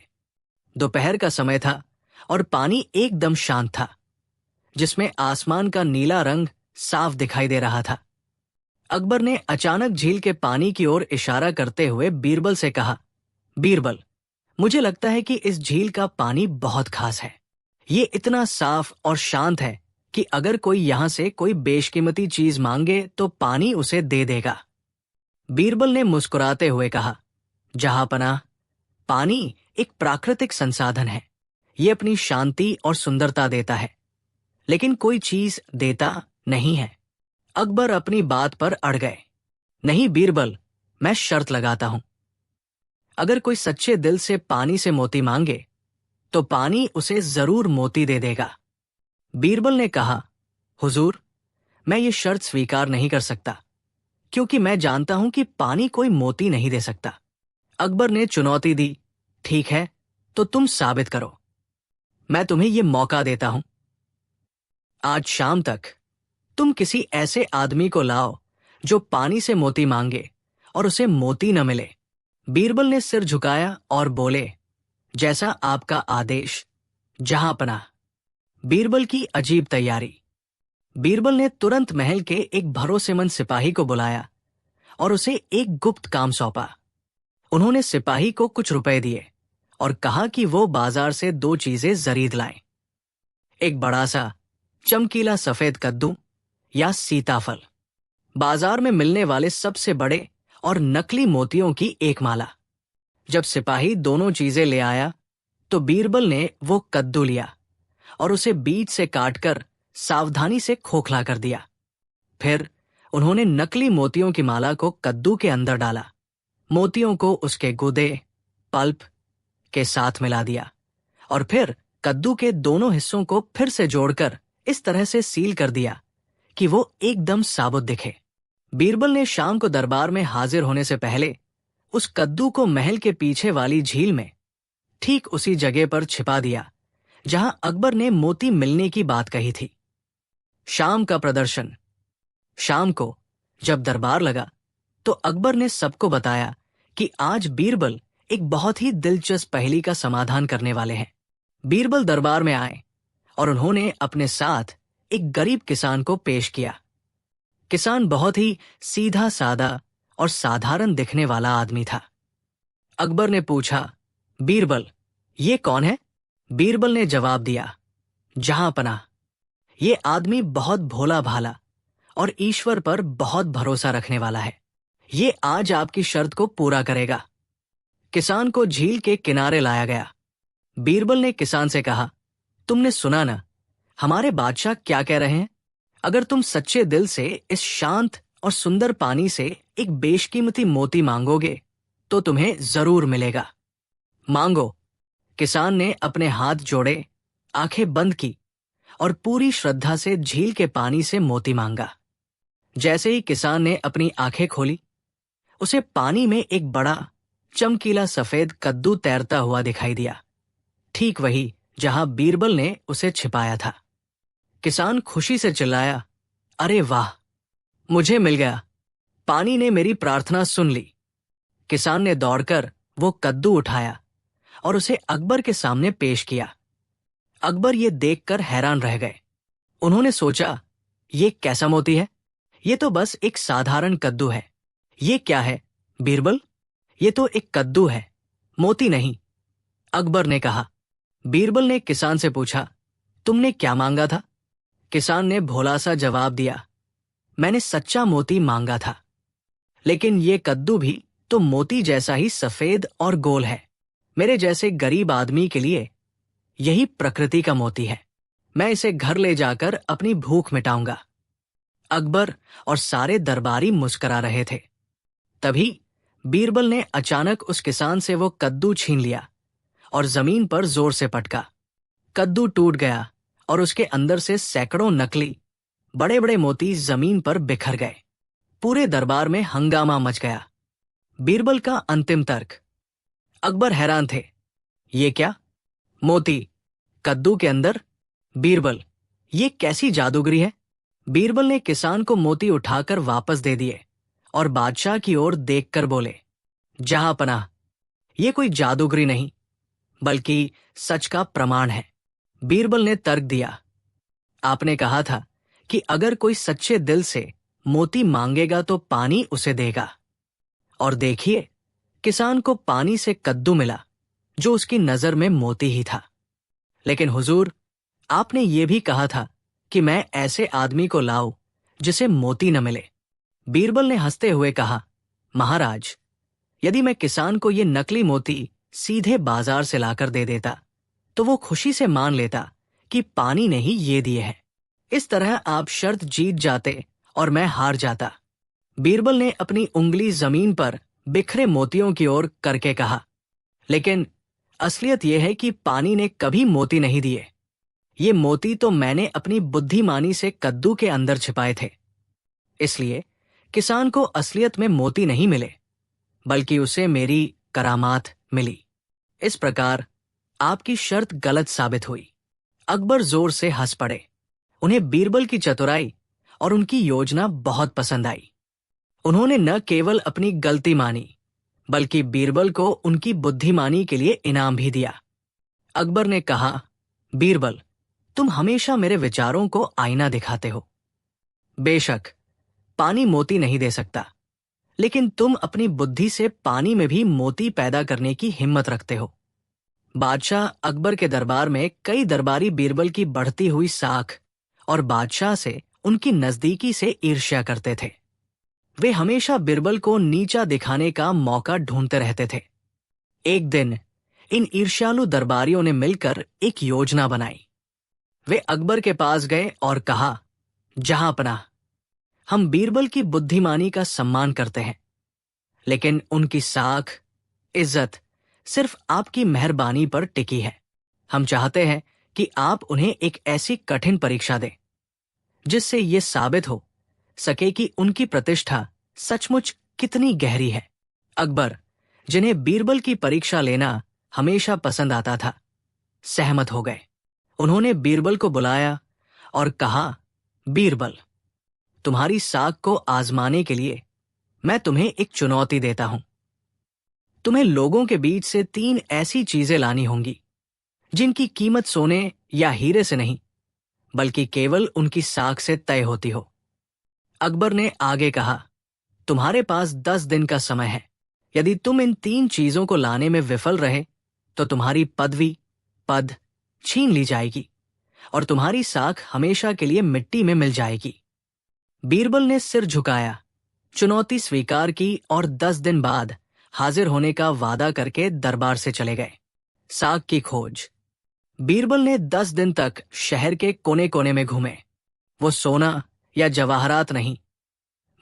S1: दोपहर का समय था और पानी एकदम शांत था, जिसमें आसमान का नीला रंग साफ दिखाई दे रहा था। अकबर ने अचानक झील के पानी की ओर इशारा करते हुए बीरबल से कहा, बीरबल, मुझे लगता है कि इस झील का पानी बहुत खास है। ये इतना साफ और शांत है कि अगर कोई यहां से कोई बेशकीमती चीज मांगे तो पानी उसे दे देगा। बीरबल ने मुस्कुराते हुए कहा, जहांपनाह, पानी एक प्राकृतिक संसाधन है। ये अपनी शांति और सुंदरता देता है, लेकिन कोई चीज देता नहीं है। अकबर अपनी बात पर अड़ गए। नहीं बीरबल, मैं शर्त लगाता हूं। अगर कोई सच्चे दिल से पानी से मोती मांगे तो पानी उसे जरूर मोती दे देगा। बीरबल ने कहा, हुजूर, मैं ये शर्त स्वीकार नहीं कर सकता, क्योंकि मैं जानता हूं कि पानी कोई मोती नहीं दे सकता। अकबर ने चुनौती दी, ठीक है, तो तुम साबित करो। मैं तुम्हें ये मौका देता हूं। आज शाम तक तुम किसी ऐसे आदमी को लाओ जो पानी से मोती मांगे और उसे मोती न मिले। बीरबल ने सिर झुकाया और बोले, जैसा आपका आदेश, जहां पनाह। बीरबल की अजीब तैयारी। बीरबल ने तुरंत महल के एक भरोसेमंद सिपाही को बुलाया और उसे एक गुप्त काम सौंपा। उन्होंने सिपाही को कुछ रुपए दिए और कहा कि वो बाजार से 2 चीजें जरीद लाए, एक बड़ा सा चमकीला सफेद कद्दू या सीताफल, बाजार में मिलने वाले सबसे बड़े और नकली मोतियों की एक माला। जब सिपाही दोनों चीजें ले आया तो बीरबल ने वो कद्दू लिया और उसे बीच से काटकर सावधानी से खोखला कर दिया। फिर उन्होंने नकली मोतियों की माला को कद्दू के अंदर डाला, मोतियों को उसके गुदे, पल्प के साथ मिला दिया और फिर कद्दू के दोनों हिस्सों को फिर से जोड़कर इस तरह से सील कर दिया कि वो एकदम साबुत दिखे। बीरबल ने शाम को दरबार में हाजिर होने से पहले उस कद्दू को महल के पीछे वाली झील में ठीक उसी जगह पर छिपा दिया जहां अकबर ने मोती मिलने की बात कही थी। शाम का प्रदर्शन। शाम को जब दरबार लगा तो अकबर ने सबको बताया कि आज बीरबल एक बहुत ही दिलचस्प पहेली का समाधान करने वाले हैं। बीरबल दरबार में आए और उन्होंने अपने साथ एक गरीब किसान को पेश किया। किसान बहुत ही सीधा सादा और साधारण दिखने वाला आदमी था। अकबर ने पूछा, बीरबल, ये कौन है? बीरबल ने जवाब दिया, जहां पनाह, ये आदमी बहुत भोला भाला और ईश्वर पर बहुत भरोसा रखने वाला है। ये आज आपकी शर्त को पूरा करेगा। किसान को झील के किनारे लाया गया। बीरबल ने किसान से कहा, तुमने सुना ना, हमारे बादशाह क्या कह रहे हैं? अगर तुम सच्चे दिल से इस शांत और सुंदर पानी से एक बेशकीमती मोती मांगोगे तो तुम्हें जरूर मिलेगा। मांगो। किसान ने अपने हाथ जोड़े, आंखें बंद की और पूरी श्रद्धा से झील के पानी से मोती मांगा। जैसे ही किसान ने अपनी आंखें खोली, उसे पानी में एक बड़ा चमकीला सफेद कद्दू तैरता हुआ दिखाई दिया, ठीक वही जहां बीरबल ने उसे छिपाया था। किसान खुशी से चिल्लाया, अरे वाह, मुझे मिल गया, पानी ने मेरी प्रार्थना सुन ली। किसान ने दौड़कर वो कद्दू उठाया और उसे अकबर के सामने पेश किया। अकबर ये देखकर हैरान रह गए। उन्होंने सोचा, ये कैसा मोती है? ये तो बस एक साधारण कद्दू है। ये क्या है बीरबल? ये तो एक कद्दू है, मोती नहीं, अकबर ने कहा। बीरबल ने किसान से पूछा, तुमने क्या मांगा था? किसान ने भोला सा जवाब दिया, मैंने सच्चा मोती मांगा था, लेकिन ये कद्दू भी तो मोती जैसा ही सफेद और गोल है। मेरे जैसे गरीब आदमी के लिए यही प्रकृति का मोती है। मैं इसे घर ले जाकर अपनी भूख मिटाऊंगा। अकबर और सारे दरबारी मुस्कुरा रहे थे। तभी बीरबल ने अचानक उस किसान से वो कद्दू छीन लिया और जमीन पर जोर से पटका। कद्दू टूट गया और उसके अंदर से सैकड़ों नकली बड़े बड़े मोती जमीन पर बिखर गए। पूरे दरबार में हंगामा मच गया। बीरबल का अंतिम तर्क। अकबर हैरान थे। ये क्या? मोती कद्दू के अंदर? बीरबल, ये कैसी जादूगरी है? बीरबल ने किसान को मोती उठाकर वापस दे दिए और बादशाह की ओर देखकर बोले, जहां पनाह, ये कोई जादूगरी नहीं, बल्कि सच का प्रमाण है। बीरबल ने तर्क दिया, आपने कहा था कि अगर कोई सच्चे दिल से मोती मांगेगा तो पानी उसे देगा। और देखिए, किसान को पानी से कद्दू मिला जो उसकी नजर में मोती ही था। लेकिन हुजूर, आपने ये भी कहा था कि मैं ऐसे आदमी को लाऊं जिसे मोती न मिले। बीरबल ने हंसते हुए कहा, महाराज, यदि मैं किसान को ये नकली मोती सीधे बाजार से लाकर दे देता तो वो खुशी से मान लेता कि पानी ने ही ये दिए हैं। इस तरह आप शर्त जीत जाते और मैं हार जाता। बीरबल ने अपनी उंगली जमीन पर बिखरे मोतियों की ओर करके कहा, लेकिन असलियत यह है कि पानी ने कभी मोती नहीं दिए। ये मोती तो मैंने अपनी बुद्धिमानी से कद्दू के अंदर छिपाए थे। इसलिए किसान को असलियत में मोती नहीं मिले, बल्कि उसे मेरी करामात मिली। इस प्रकार आपकी शर्त गलत साबित हुई। अकबर जोर से हंस पड़े। उन्हें बीरबल की चतुराई और उनकी योजना बहुत पसंद आई। उन्होंने न केवल अपनी गलती मानी, बल्कि बीरबल को उनकी बुद्धिमानी के लिए इनाम भी दिया। अकबर ने कहा, बीरबल, तुम हमेशा मेरे विचारों को आईना दिखाते हो। बेशक पानी मोती नहीं दे सकता, लेकिन तुम अपनी बुद्धि से पानी में भी मोती पैदा करने की हिम्मत रखते हो। बादशाह अकबर के दरबार में कई दरबारी बीरबल की बढ़ती हुई साख और बादशाह से उनकी नजदीकी से ईर्ष्या करते थे। वे हमेशा बीरबल को नीचा दिखाने का मौका ढूंढते रहते थे। एक दिन इन ईर्ष्यालु दरबारियों ने मिलकर एक योजना बनाई। वे अकबर के पास गए और कहा, जहांपनाह, हम बीरबल की बुद्धिमानी का सम्मान करते हैं, लेकिन उनकी साख, इज्जत सिर्फ आपकी मेहरबानी पर टिकी है। हम चाहते हैं कि आप उन्हें एक ऐसी कठिन परीक्षा दें जिससे ये साबित हो सके कि उनकी प्रतिष्ठा सचमुच कितनी गहरी है। अकबर, जिन्हें बीरबल की परीक्षा लेना हमेशा पसंद आता था, सहमत हो गए। उन्होंने बीरबल को बुलाया और कहा, बीरबल, तुम्हारी साख को आजमाने के लिए मैं तुम्हें एक चुनौती देता हूं। तुम्हें लोगों के बीच से 3 ऐसी चीजें लानी होंगी जिनकी कीमत सोने या हीरे से नहीं, बल्कि केवल उनकी साख से तय होती हो। अकबर ने आगे कहा, तुम्हारे पास 10 दिन का समय है। यदि तुम इन 3 चीजों को लाने में विफल रहे तो तुम्हारी पद छीन ली जाएगी और तुम्हारी साख हमेशा के लिए मिट्टी में मिल जाएगी। बीरबल ने सिर झुकाया, चुनौती स्वीकार की और 10 दिन बाद हाजिर होने का वादा करके दरबार से चले गए। साख की खोज। बीरबल ने 10 दिन तक शहर के कोने कोने में घूमे। वो सोना या जवाहरात नहीं,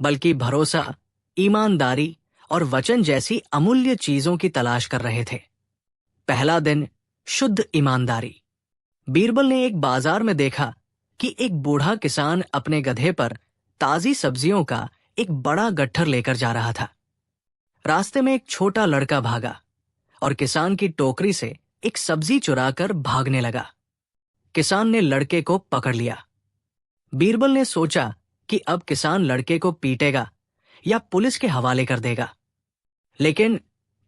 S1: बल्कि भरोसा, ईमानदारी और वचन जैसी अमूल्य चीजों की तलाश कर रहे थे। पहला दिन, शुद्ध ईमानदारी। बीरबल ने एक बाजार में देखा कि एक बूढ़ा किसान अपने गधे पर ताजी सब्जियों का एक बड़ा गट्ठर लेकर जा रहा था। रास्ते में एक छोटा लड़का भागा और किसान की टोकरी से एक सब्जी चुराकर भागने लगा। किसान ने लड़के को पकड़ लिया। बीरबल ने सोचा कि अब किसान लड़के को पीटेगा या पुलिस के हवाले कर देगा, लेकिन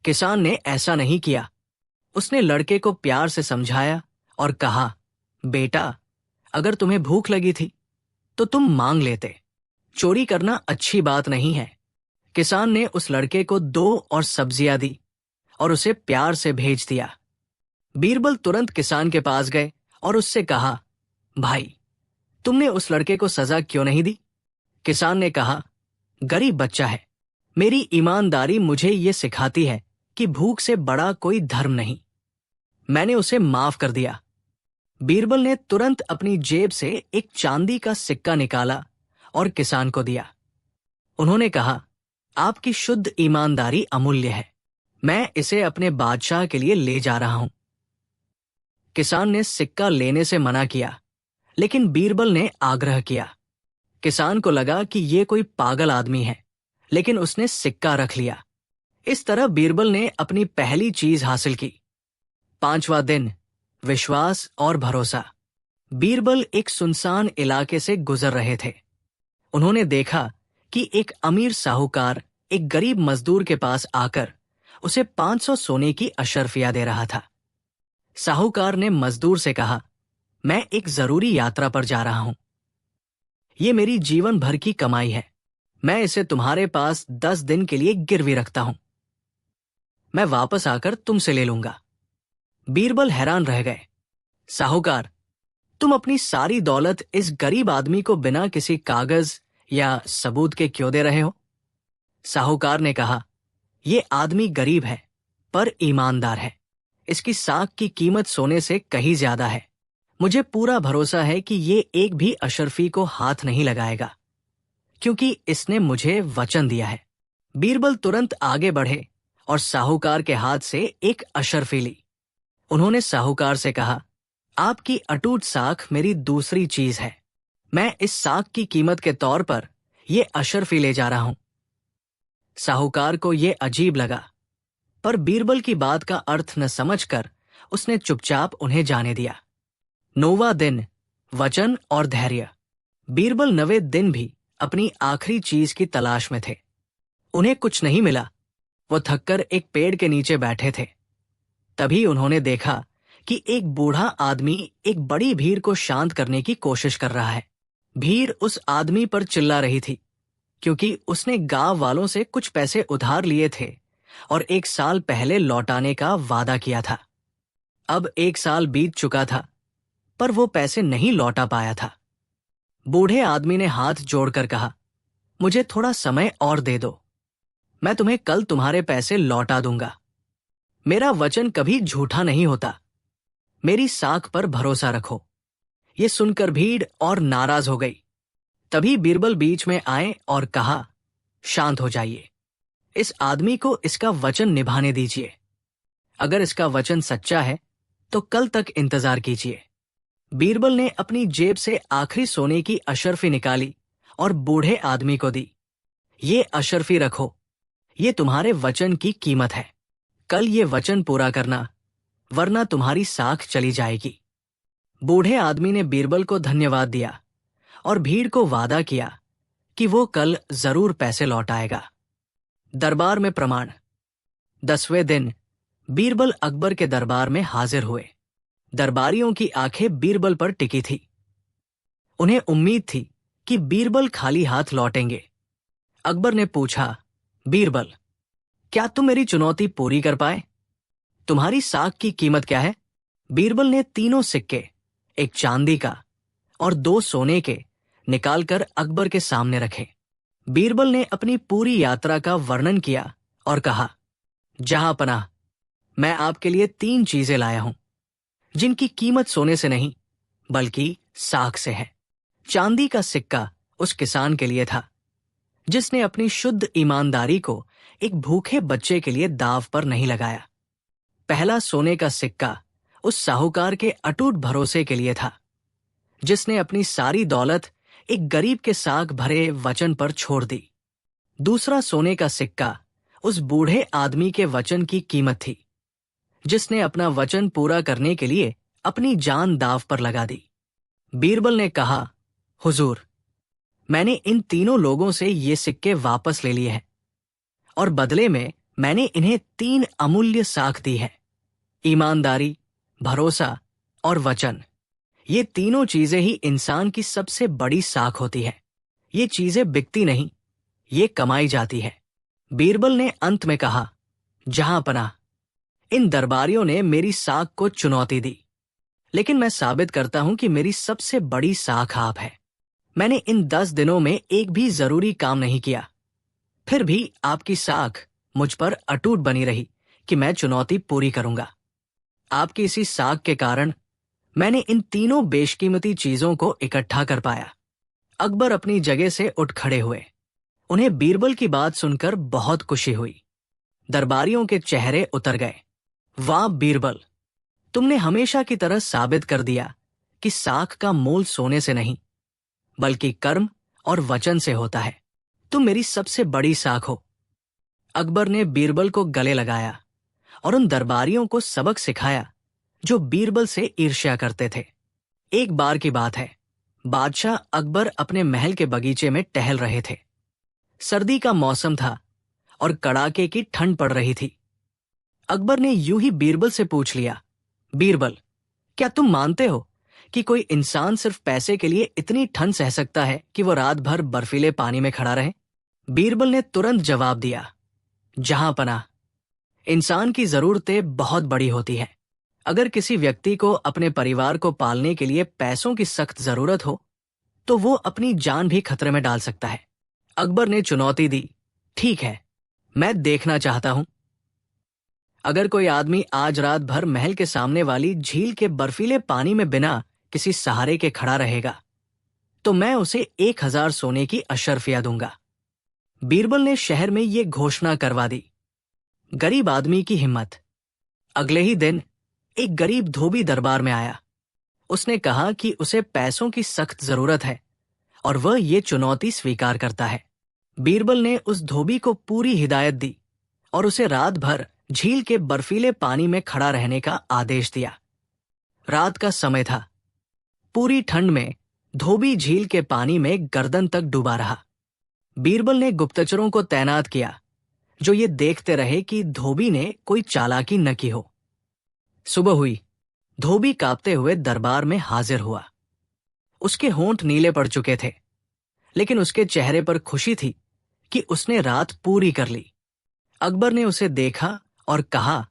S1: किसान ने ऐसा नहीं किया। उसने लड़के को प्यार से समझाया और कहा, बेटा, अगर तुम्हें भूख लगी थी तो तुम मांग लेते। चोरी करना अच्छी बात नहीं है। किसान ने उस लड़के को 2 और सब्जियां दी और उसे प्यार से भेज दिया। बीरबल तुरंत किसान के पास गए और उससे कहा, भाई, तुमने उस लड़के को सजा क्यों नहीं दी? किसान ने कहा, गरीब बच्चा है। मेरी ईमानदारी मुझे ये सिखाती है कि भूख से बड़ा कोई धर्म नहीं। मैंने उसे माफ कर दिया। बीरबल ने तुरंत अपनी जेब से एक चांदी का सिक्का निकाला और किसान को दिया। उन्होंने कहा, आपकी शुद्ध ईमानदारी अमूल्य है। मैं इसे अपने बादशाह के लिए ले जा रहा हूं। किसान ने सिक्का लेने से मना किया, लेकिन बीरबल ने आग्रह किया। किसान को लगा कि ये कोई पागल आदमी है, लेकिन उसने सिक्का रख लिया। इस तरह बीरबल ने अपनी पहली चीज हासिल की। 5वां दिन, विश्वास और भरोसा। बीरबल एक सुनसान इलाके से गुजर रहे थे। उन्होंने देखा कि एक अमीर साहूकार एक गरीब मजदूर के पास आकर उसे 500 सोने की अशर्फिया दे रहा था। साहूकार ने मजदूर से कहा, मैं एक जरूरी यात्रा पर जा रहा हूं। ये मेरी जीवन भर की कमाई है। मैं इसे तुम्हारे पास 10 दिन के लिए गिरवी रखता हूं। मैं वापस आकर तुमसे ले लूंगा। बीरबल हैरान रह गए। साहूकार, तुम अपनी सारी दौलत इस गरीब आदमी को बिना किसी कागज या सबूत के क्यों दे रहे हो? साहूकार ने कहा, यह आदमी गरीब है पर ईमानदार है। इसकी साख की कीमत सोने से कहीं ज्यादा है। मुझे पूरा भरोसा है कि ये एक भी अशर्फी को हाथ नहीं लगाएगा, क्योंकि इसने मुझे वचन दिया है। बीरबल तुरंत आगे बढ़े और साहूकार के हाथ से एक अशर्फी ली। उन्होंने साहूकार से कहा, आपकी अटूट साख मेरी दूसरी चीज है। मैं इस साख की कीमत के तौर पर ये अशर्फी ले जा रहा हूं। साहूकार को ये अजीब लगा, पर बीरबल की बात का अर्थ न समझकर उसने चुपचाप उन्हें जाने दिया। 9वां दिन, वचन और धैर्य। बीरबल 9वें दिन भी अपनी आखिरी चीज की तलाश में थे। उन्हें कुछ नहीं मिला। वो थककर एक पेड़ के नीचे बैठे थे। तभी उन्होंने देखा कि एक बूढ़ा आदमी एक बड़ी भीड़ को शांत करने की कोशिश कर रहा है। भीड़ उस आदमी पर चिल्ला रही थी क्योंकि उसने गांव वालों से कुछ पैसे उधार लिए थे और 1 साल पहले लौटाने का वादा किया था। अब 1 साल बीत चुका था, पर वो पैसे नहीं लौटा पाया था। बूढ़े आदमी ने हाथ जोड़कर कहा, मुझे थोड़ा समय और दे दो। मैं तुम्हें कल तुम्हारे पैसे लौटा दूंगा। मेरा वचन कभी झूठा नहीं होता। मेरी साख पर भरोसा रखो। ये सुनकर भीड़ और नाराज हो गई। तभी बीरबल बीच में आए और कहा, शांत हो जाइए। इस आदमी को इसका वचन निभाने दीजिए। अगर इसका वचन सच्चा है तो कल तक इंतजार कीजिए। बीरबल ने अपनी जेब से आखिरी सोने की अशर्फी निकाली और बूढ़े आदमी को दी। ये अशर्फी रखो। ये तुम्हारे वचन की कीमत है। कल ये वचन पूरा करना, वरना तुम्हारी साख चली जाएगी। बूढ़े आदमी ने बीरबल को धन्यवाद दिया और भीड़ को वादा किया कि वो कल जरूर पैसे लौटाएगा। दरबार में प्रमाण। 10वें दिन, बीरबल अकबर के दरबार में हाजिर हुए। दरबारियों की आंखें बीरबल पर टिकी थी। उन्हें उम्मीद थी कि बीरबल खाली हाथ लौटेंगे। अकबर ने पूछा, बीरबल, क्या तुम मेरी चुनौती पूरी कर पाए? तुम्हारी साख की कीमत क्या है? बीरबल ने 3 सिक्के, एक चांदी का और 2 सोने के, निकालकर अकबर के सामने रखे। बीरबल ने अपनी पूरी यात्रा का वर्णन किया और कहा, जहांपनाह, मैं आपके लिए 3 चीजें लाया हूं जिनकी कीमत सोने से नहीं बल्कि साख से है। चांदी का सिक्का उस किसान के लिए था जिसने अपनी शुद्ध ईमानदारी को एक भूखे बच्चे के लिए दांव पर नहीं लगाया। पहला सोने का सिक्का उस साहूकार के अटूट भरोसे के लिए था जिसने अपनी सारी दौलत एक गरीब के साख भरे वचन पर छोड़ दी। दूसरा सोने का सिक्का उस बूढ़े आदमी के वचन की कीमत थी जिसने अपना वचन पूरा करने के लिए अपनी जान दांव पर लगा दी। बीरबल ने कहा, हुजूर, मैंने इन तीनों लोगों से ये सिक्के वापस ले लिए हैं और बदले में मैंने इन्हें 3 अमूल्य साख दी है, ईमानदारी, भरोसा और वचन। ये तीनों चीजें ही इंसान की सबसे बड़ी साख होती है। ये चीजें बिकती नहीं, ये कमाई जाती है। बीरबल ने अंत में कहा, जहांपनाह, इन दरबारियों ने मेरी साख को चुनौती दी, लेकिन मैं साबित करता हूं कि मेरी सबसे बड़ी साख आप है। मैंने इन 10 दिनों में एक भी जरूरी काम नहीं किया, फिर भी आपकी साख मुझ पर अटूट बनी रही कि मैं चुनौती पूरी करूंगा। आपकी इसी साख के कारण मैंने इन तीनों बेशकीमती चीजों को इकट्ठा कर पाया। अकबर अपनी जगह से उठ खड़े हुए। उन्हें बीरबल की बात सुनकर बहुत खुशी हुई। दरबारियों के चेहरे उतर गए। वाह बीरबल, तुमने हमेशा की तरह साबित कर दिया कि साख का मोल सोने से नहीं बल्कि कर्म और वचन से होता है। तुम मेरी सबसे बड़ी साख हो। अकबर ने बीरबल को गले लगाया और उन दरबारियों को सबक सिखाया जो बीरबल से ईर्ष्या करते थे। एक बार की बात है, बादशाह अकबर अपने महल के बगीचे में टहल रहे थे। सर्दी का मौसम था और कड़ाके की ठंड पड़ रही थी। अकबर ने यूं ही बीरबल से पूछ लिया, बीरबल, क्या तुम मानते हो कि कोई इंसान सिर्फ पैसे के लिए इतनी ठंड सह सकता है कि वो रात भर बर्फीले पानी में खड़ा रहे? बीरबल ने तुरंत जवाब दिया, जहांपनाह, इंसान की जरूरतें बहुत बड़ी होती हैं। अगर किसी व्यक्ति को अपने परिवार को पालने के लिए पैसों की सख्त जरूरत हो तो वो अपनी जान भी खतरे में डाल सकता है। अकबर ने चुनौती दी, ठीक है, मैं देखना चाहता हूं। अगर कोई आदमी आज रात भर महल के सामने वाली झील के बर्फीले पानी में बिना किसी सहारे के खड़ा रहेगा तो मैं उसे 1000 सोने की अशर्फियां दूंगा। बीरबल ने शहर में ये घोषणा करवा दी। गरीब आदमी की हिम्मत। अगले ही दिन एक गरीब धोबी दरबार में आया। उसने कहा कि उसे पैसों की सख्त जरूरत है और वह ये चुनौती स्वीकार करता है। बीरबल ने उस धोबी को पूरी हिदायत दी और उसे रात भर झील के बर्फीले पानी में खड़ा रहने का आदेश दिया। रात का समय था। पूरी ठंड में धोबी झील के पानी में गर्दन तक डूबा रहा। बीरबल ने गुप्तचरों को तैनात किया जो ये देखते रहे कि धोबी ने कोई चालाकी न की हो। सुबह हुई। धोबी कांपते हुए दरबार में हाजिर हुआ। उसके होंठ नीले पड़ चुके थे, लेकिन उसके चेहरे पर खुशी थी कि उसने रात पूरी कर ली। अकबर ने उसे देखा और कहा,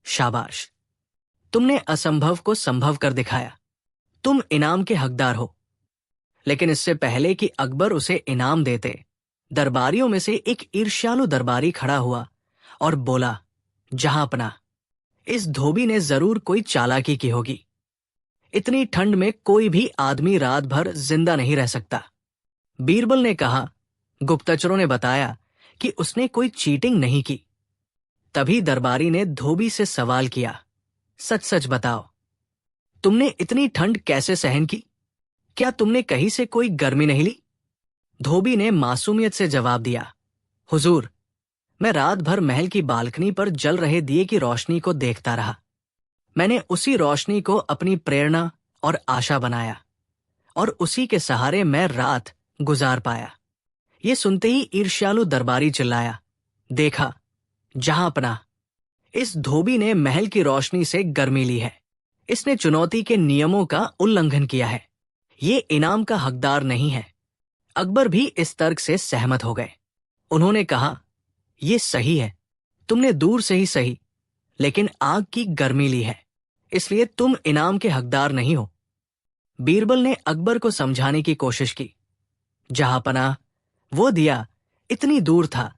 S1: शाबाश, तुमने असंभव को संभव कर दिखाया। तुम इनाम के हकदार हो। लेकिन इससे पहले कि अकबर उसे इनाम देते, दरबारियों में से एक ईर्ष्यालु दरबारी खड़ा हुआ और बोला, जहांपना, इस धोबी ने जरूर कोई चालाकी की होगी। इतनी ठंड में कोई भी आदमी रात भर जिंदा नहीं रह सकता। बीरबल ने कहा, गुप्तचरों ने बताया कि उसने कोई चीटिंग नहीं की। तभी दरबारी ने धोबी से सवाल किया, सच सच बताओ, तुमने इतनी ठंड कैसे सहन की? क्या तुमने कहीं से कोई गर्मी नहीं ली? धोबी ने मासूमियत से जवाब दिया, हुजूर, मैं रात भर महल की बालकनी पर जल रहे दिए की रोशनी को देखता रहा। मैंने उसी रोशनी को अपनी प्रेरणा और आशा बनाया और उसी के सहारे मैं रात गुजार पाया। ये सुनते ही ईर्ष्यालु दरबारी चिल्लाया, देखा, जहांपना, इस धोबी ने महल की रोशनी से गर्मी ली है। इसने चुनौती के नियमों का उल्लंघन किया है। ये इनाम का हकदार नहीं है। अकबर भी इस तर्क से सहमत हो गए। उन्होंने कहा, ये सही है, तुमने दूर से ही सही, लेकिन आग की गर्मी ली है, इसलिए तुम इनाम के हकदार नहीं हो। बीरबल ने अकबर को समझाने की कोशिश की, जहांपना, वो दिया इतनी दूर था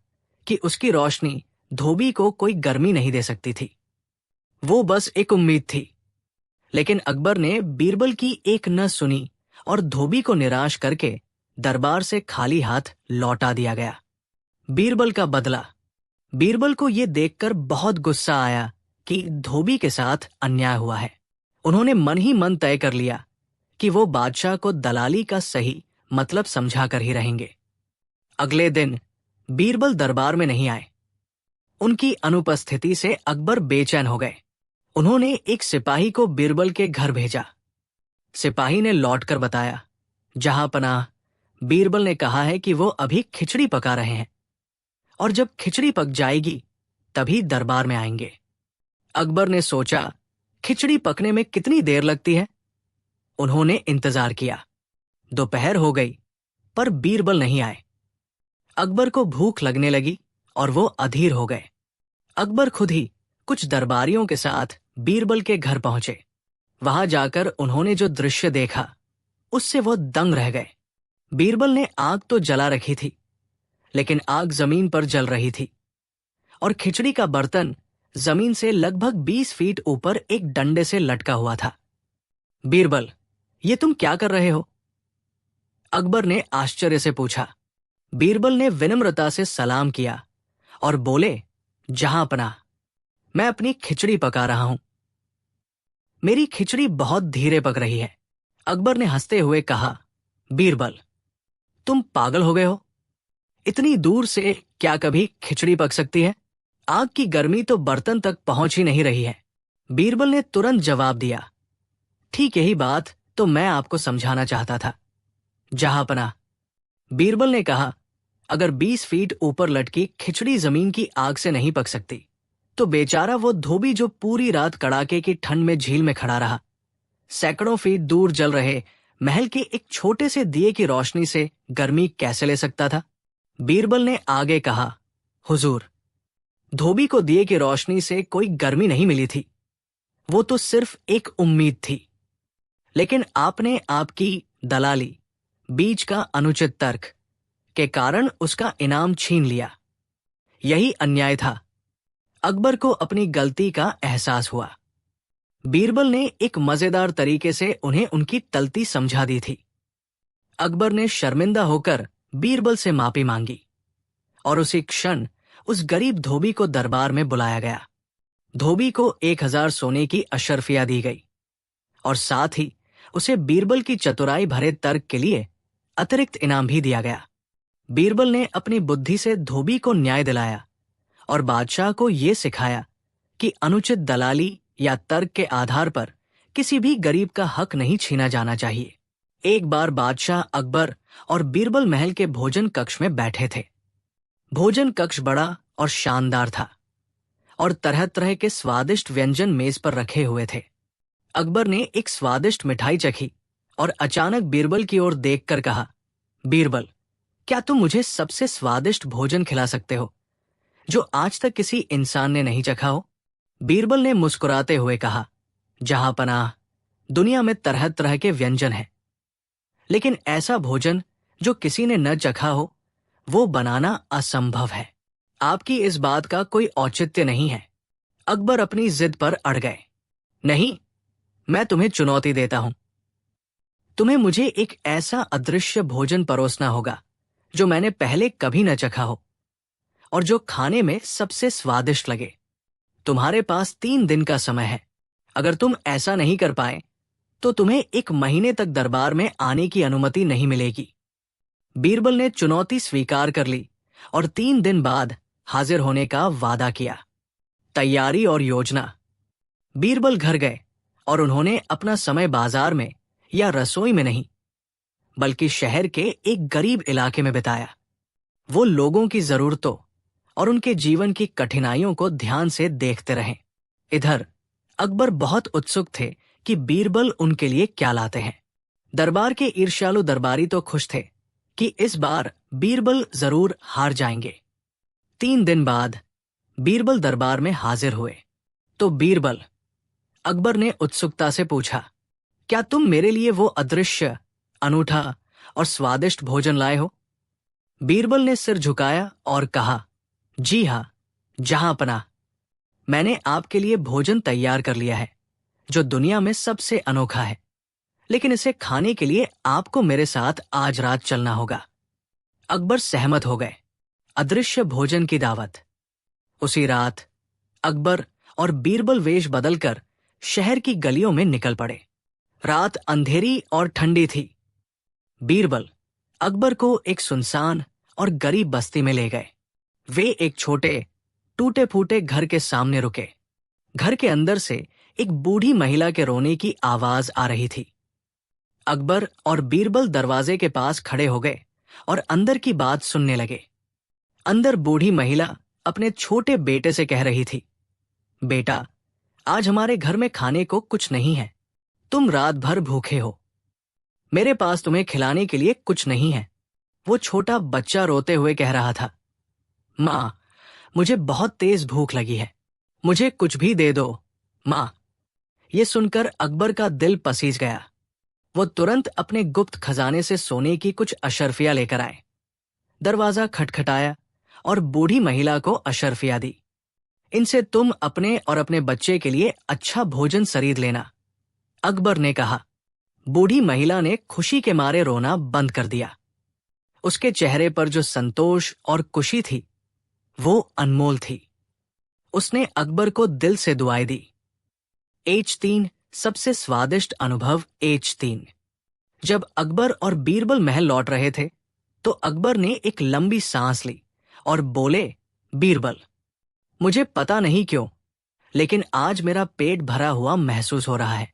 S1: कि उसकी रोशनी धोबी को कोई गर्मी नहीं दे सकती थी। वो बस एक उम्मीद थी। लेकिन अकबर ने बीरबल की एक न सुनी और धोबी को निराश करके दरबार से खाली हाथ लौटा दिया गया। बीरबल का बदला। बीरबल को यह देखकर बहुत गुस्सा आया कि धोबी के साथ अन्याय हुआ है। उन्होंने मन ही मन तय कर लिया कि वो बादशाह को दलाली का सही मतलब समझा कर ही रहेंगे। अगले दिन बीरबल दरबार में नहीं आए। उनकी अनुपस्थिति से अकबर बेचैन हो गए। उन्होंने एक सिपाही को बीरबल के घर भेजा। सिपाही ने लौटकर बताया, जहांपनाह, बीरबल ने कहा है कि वो अभी खिचड़ी पका रहे हैं और जब खिचड़ी पक जाएगी तभी दरबार में आएंगे। अकबर ने सोचा, खिचड़ी पकने में कितनी देर लगती है? उन्होंने इंतजार किया। दोपहर हो गई पर बीरबल नहीं आए। अकबर को भूख लगने लगी और वो अधीर हो गए। अकबर खुद ही कुछ दरबारियों के साथ बीरबल के घर पहुंचे। वहां जाकर उन्होंने जो दृश्य देखा उससे वो दंग रह गए। बीरबल ने आग तो जला रखी थी, लेकिन आग जमीन पर जल रही थी और खिचड़ी का बर्तन जमीन से लगभग 20 फीट ऊपर एक डंडे से लटका हुआ था। बीरबल, ये तुम क्या कर रहे हो? अकबर ने आश्चर्य से पूछा। बीरबल ने विनम्रता से सलाम किया और बोले, जहांपनाह, मैं अपनी खिचड़ी पका रहा हूं। मेरी खिचड़ी बहुत धीरे पक रही है। अकबर ने हंसते हुए कहा, बीरबल, तुम पागल हो गए हो? इतनी दूर से क्या कभी खिचड़ी पक सकती है? आग की गर्मी तो बर्तन तक पहुंच ही नहीं रही है। बीरबल ने तुरंत जवाब दिया, ठीक यही बात तो मैं आपको समझाना चाहता था। जहांपनाह, बीरबल ने कहा, अगर 20 फीट ऊपर लटकी खिचड़ी जमीन की आग से नहीं पक सकती तो बेचारा वो धोबी जो पूरी रात कड़ाके की ठंड में झील में खड़ा रहा, सैकड़ों फीट दूर जल रहे महल के एक छोटे से दिए की रोशनी से गर्मी कैसे ले सकता था? बीरबल ने आगे कहा, हुजूर, धोबी को दिए की रोशनी से कोई गर्मी नहीं मिली थी। वो तो सिर्फ एक उम्मीद थी। लेकिन आपने आपकी दलाली, बीच का अनुचित तर्क के कारण उसका इनाम छीन लिया। यही अन्याय था। अकबर को अपनी गलती का एहसास हुआ। बीरबल ने एक मजेदार तरीके से उन्हें उनकी तलती समझा दी थी। अकबर ने शर्मिंदा होकर बीरबल से माफी मांगी और उसी क्षण उस गरीब धोबी को दरबार में बुलाया गया। धोबी को 1000 सोने की अशर्फिया दी गई और साथ ही उसे बीरबल की चतुराई भरे तर्क के लिए अतिरिक्त इनाम भी दिया गया। बीरबल ने अपनी बुद्धि से धोबी को न्याय दिलाया और बादशाह को यह सिखाया कि अनुचित दलाली या तर्क के आधार पर किसी भी गरीब का हक नहीं छीना जाना चाहिए। एक बार बादशाह अकबर और बीरबल महल के भोजन कक्ष में बैठे थे। भोजन कक्ष बड़ा और शानदार था और तरह तरह के स्वादिष्ट व्यंजन मेज पर रखे हुए थे। अकबर ने एक स्वादिष्ट मिठाई चखी और अचानक बीरबल की ओर देखकर कहा, बीरबल, क्या तुम मुझे सबसे स्वादिष्ट भोजन खिला सकते हो जो आज तक किसी इंसान ने नहीं चखा हो? बीरबल ने मुस्कुराते हुए कहा, जहांपनाह, दुनिया में तरह तरह के व्यंजन हैं, लेकिन ऐसा भोजन जो किसी ने न चखा हो वो बनाना असंभव है। आपकी इस बात का कोई औचित्य नहीं है। अकबर अपनी जिद पर अड़ गए। नहीं, मैं तुम्हें चुनौती देता हूं। तुम्हें मुझे एक ऐसा अदृश्य भोजन परोसना होगा जो मैंने पहले कभी न चखा हो और जो खाने में सबसे स्वादिष्ट लगे। तुम्हारे पास 3 दिन का समय है। अगर तुम ऐसा नहीं कर पाए तो तुम्हें 1 महीने तक दरबार में आने की अनुमति नहीं मिलेगी। बीरबल ने चुनौती स्वीकार कर ली और 3 दिन बाद हाजिर होने का वादा किया। तैयारी और योजना। बीरबल घर गए और उन्होंने अपना समय बाजार में या रसोई में नहीं बल्कि शहर के एक गरीब इलाके में बिताया। वो लोगों की जरूरतों और उनके जीवन की कठिनाइयों को ध्यान से देखते रहे। इधर अकबर बहुत उत्सुक थे कि बीरबल उनके लिए क्या लाते हैं। दरबार के ईर्ष्यालु दरबारी तो खुश थे कि इस बार बीरबल जरूर हार जाएंगे। 3 दिन बाद बीरबल दरबार में हाजिर हुए। तो बीरबल, अकबर ने उत्सुकता से पूछा, क्या तुम मेरे लिए वो अदृश्य, अनूठा और स्वादिष्ट भोजन लाए हो? बीरबल ने सिर झुकाया और कहा, जी हां, जहांपनाह, मैंने आपके लिए भोजन तैयार कर लिया है जो दुनिया में सबसे अनोखा है, लेकिन इसे खाने के लिए आपको मेरे साथ आज रात चलना होगा। अकबर सहमत हो गए। अदृश्य भोजन की दावत। उसी रात अकबर और बीरबल वेश बदलकर शहर की गलियों में निकल पड़े। रात अंधेरी और ठंडी थी। बीरबल अकबर को एक सुनसान और गरीब बस्ती में ले गए। वे एक छोटे टूटे फूटे घर के सामने रुके। घर के अंदर से एक बूढ़ी महिला के रोने की आवाज आ रही थी। अकबर और बीरबल दरवाजे के पास खड़े हो गए और अंदर की बात सुनने लगे। अंदर बूढ़ी महिला अपने छोटे बेटे से कह रही थी, बेटा, आज हमारे घर में खाने को कुछ नहीं है। तुम रात भर भूखे हो। मेरे पास तुम्हें खिलाने के लिए कुछ नहीं है। वो छोटा बच्चा रोते हुए कह रहा था, माँ, मुझे बहुत तेज भूख लगी है। मुझे कुछ भी दे दो, माँ। ये सुनकर अकबर का दिल पसीज गया। वो तुरंत अपने गुप्त खजाने से सोने की कुछ अशर्फियां लेकर आए। दरवाजा खटखटाया और बूढ़ी महिला को अशर्फियां दी। इनसे तुम अपने और अपने बच्चे के लिए अच्छा भोजन खरीद लेना, अकबर ने कहा। बूढ़ी महिला ने खुशी के मारे रोना बंद कर दिया। उसके चेहरे पर जो संतोष और खुशी थी वो अनमोल थी। उसने अकबर को दिल से दुआएं दी। H3 सबसे स्वादिष्ट अनुभव। H3। जब अकबर और बीरबल महल लौट रहे थे तो अकबर ने एक लंबी सांस ली और बोले, बीरबल, मुझे पता नहीं क्यों, लेकिन आज मेरा पेट भरा हुआ महसूस हो रहा है।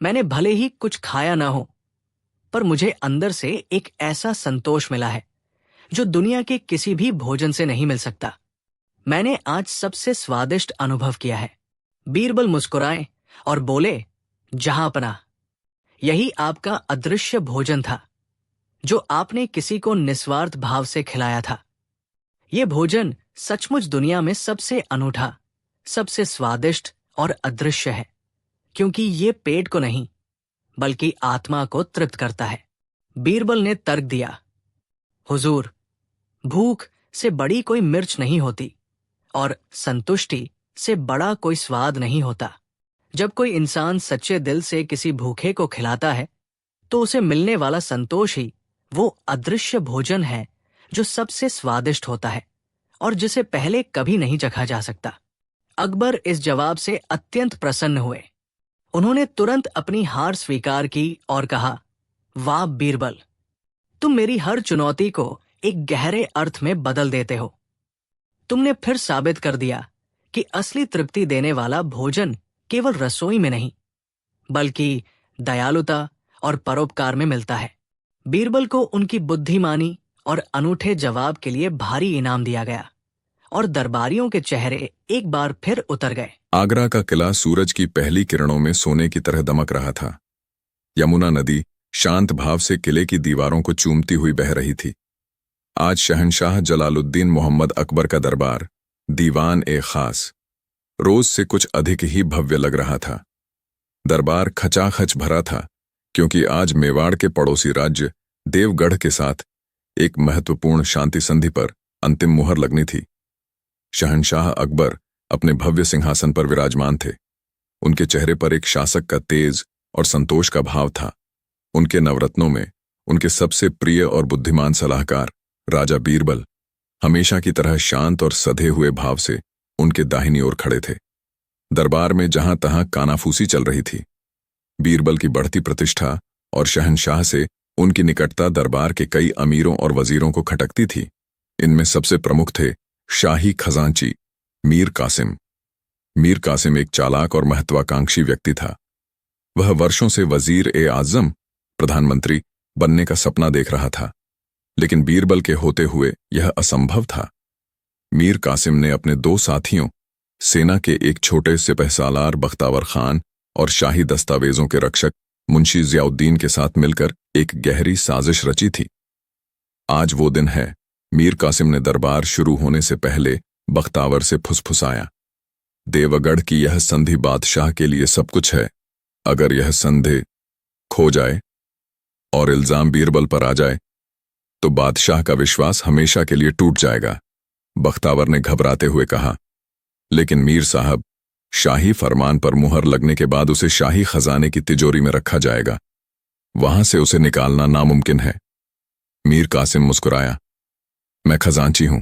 S1: मैंने भले ही कुछ खाया ना हो, पर मुझे अंदर से एक ऐसा संतोष मिला है जो दुनिया के किसी भी भोजन से नहीं मिल सकता। मैंने आज सबसे स्वादिष्ट अनुभव किया है। बीरबल मुस्कुराए और बोले, जहांपनाह, यही आपका अदृश्य भोजन था जो आपने किसी को निस्वार्थ भाव से खिलाया था। ये भोजन सचमुच दुनिया में सबसे अनूठा, सबसे स्वादिष्ट और अदृश्य है, क्योंकि ये पेट को नहीं बल्कि आत्मा को तृप्त करता है। बीरबल ने तर्क दिया, हुजूर, भूख से बड़ी कोई मिर्च नहीं होती और संतुष्टि से बड़ा कोई स्वाद नहीं होता। जब कोई इंसान सच्चे दिल से किसी भूखे को खिलाता है तो उसे मिलने वाला संतोष ही वो अदृश्य भोजन है जो सबसे स्वादिष्ट होता है और जिसे पहले कभी नहीं चखा जा सकता। अकबर इस जवाब से अत्यंत प्रसन्न हुए। उन्होंने तुरंत अपनी हार स्वीकार की और कहा, वाह बीरबल, तुम मेरी हर चुनौती को एक गहरे अर्थ में बदल देते हो। तुमने फिर साबित कर दिया कि असली तृप्ति देने वाला भोजन केवल रसोई में नहीं, बल्कि दयालुता और परोपकार में मिलता है। बीरबल को उनकी बुद्धिमानी और अनूठे जवाब के लिए भारी इनाम दिया गया और दरबारियों के चेहरे एक बार फिर उतर गए।
S2: आगरा का किला सूरज की पहली किरणों में सोने की तरह दमक रहा था। यमुना नदी शांत भाव से किले की दीवारों को चूमती हुई बह रही थी। आज शहंशाह जलालुद्दीन मोहम्मद अकबर का दरबार, दीवान ए खास, रोज से कुछ अधिक ही भव्य लग रहा था। दरबार खचाखच भरा था क्योंकि आज मेवाड़ के पड़ोसी राज्य देवगढ़ के साथ एक महत्वपूर्ण शांति संधि पर अंतिम मुहर लगनी थी। शहंशाह अकबर अपने भव्य सिंहासन पर विराजमान थे। उनके चेहरे पर एक शासक का तेज और संतोष का भाव था। उनके नवरत्नों में उनके सबसे प्रिय और बुद्धिमान सलाहकार राजा बीरबल हमेशा की तरह शांत और सधे हुए भाव से उनके दाहिनी ओर खड़े थे। दरबार में जहां तहां कानाफूसी चल रही थी। बीरबल की बढ़ती प्रतिष्ठा और शहंशाह से उनकी निकटता दरबार के कई अमीरों और वजीरों को खटकती थी। इनमें सबसे प्रमुख थे शाही खजांची मीर कासिम। मीर कासिम एक चालाक और महत्वाकांक्षी व्यक्ति था। वह वर्षों से वजीर ए आजम, प्रधानमंत्री बनने का सपना देख रहा था, लेकिन बीरबल के होते हुए यह असंभव था। मीर कासिम ने अपने दो साथियों, सेना के एक छोटे सिपहसालार बख्तावर खान और शाही दस्तावेजों के रक्षक मुंशी जियाउद्दीन के साथ मिलकर एक गहरी साजिश रची थी। आज वो दिन है। मीर कासिम ने दरबार शुरू होने से पहले बख्तावर से फुसफुसाया, देवगढ़ की यह संधि बादशाह के लिए सब कुछ है। अगर यह संधि खो जाए और इल्जाम बीरबल पर आ जाए तो बादशाह का विश्वास हमेशा के लिए टूट जाएगा। बख्तावर ने घबराते हुए कहा, लेकिन मीर साहब, शाही फरमान पर मुहर लगने के बाद उसे शाही खजाने की तिजोरी में रखा जाएगा। वहां से उसे निकालना नामुमकिन है। मीर कासिम मुस्कुराया, मैं खजांची हूं,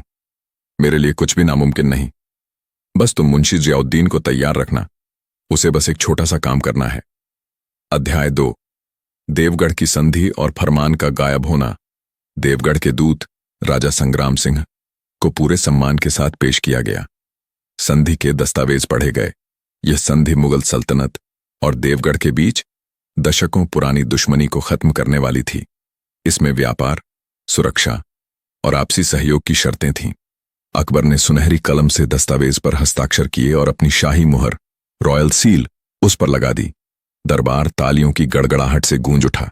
S2: मेरे लिए कुछ भी नामुमकिन नहीं। बस तुम मुंशी जियाउद्दीन को तैयार रखना, उसे बस एक छोटा सा काम करना है। अध्याय 2, देवगढ़ की संधि और फरमान का गायब होना। देवगढ़ के दूत राजा संग्राम सिंह को पूरे सम्मान के साथ पेश किया गया। संधि के दस्तावेज पढ़े गए। यह संधि मुगल सल्तनत और देवगढ़ के बीच दशकों पुरानी दुश्मनी को खत्म करने वाली थी। इसमें व्यापार, सुरक्षा और आपसी सहयोग की शर्तें थीं। अकबर ने सुनहरी कलम से दस्तावेज पर हस्ताक्षर किए और अपनी शाही मुहर, रॉयल सील, उस पर लगा दी। दरबार तालियों की गड़गड़ाहट से गूंज उठा।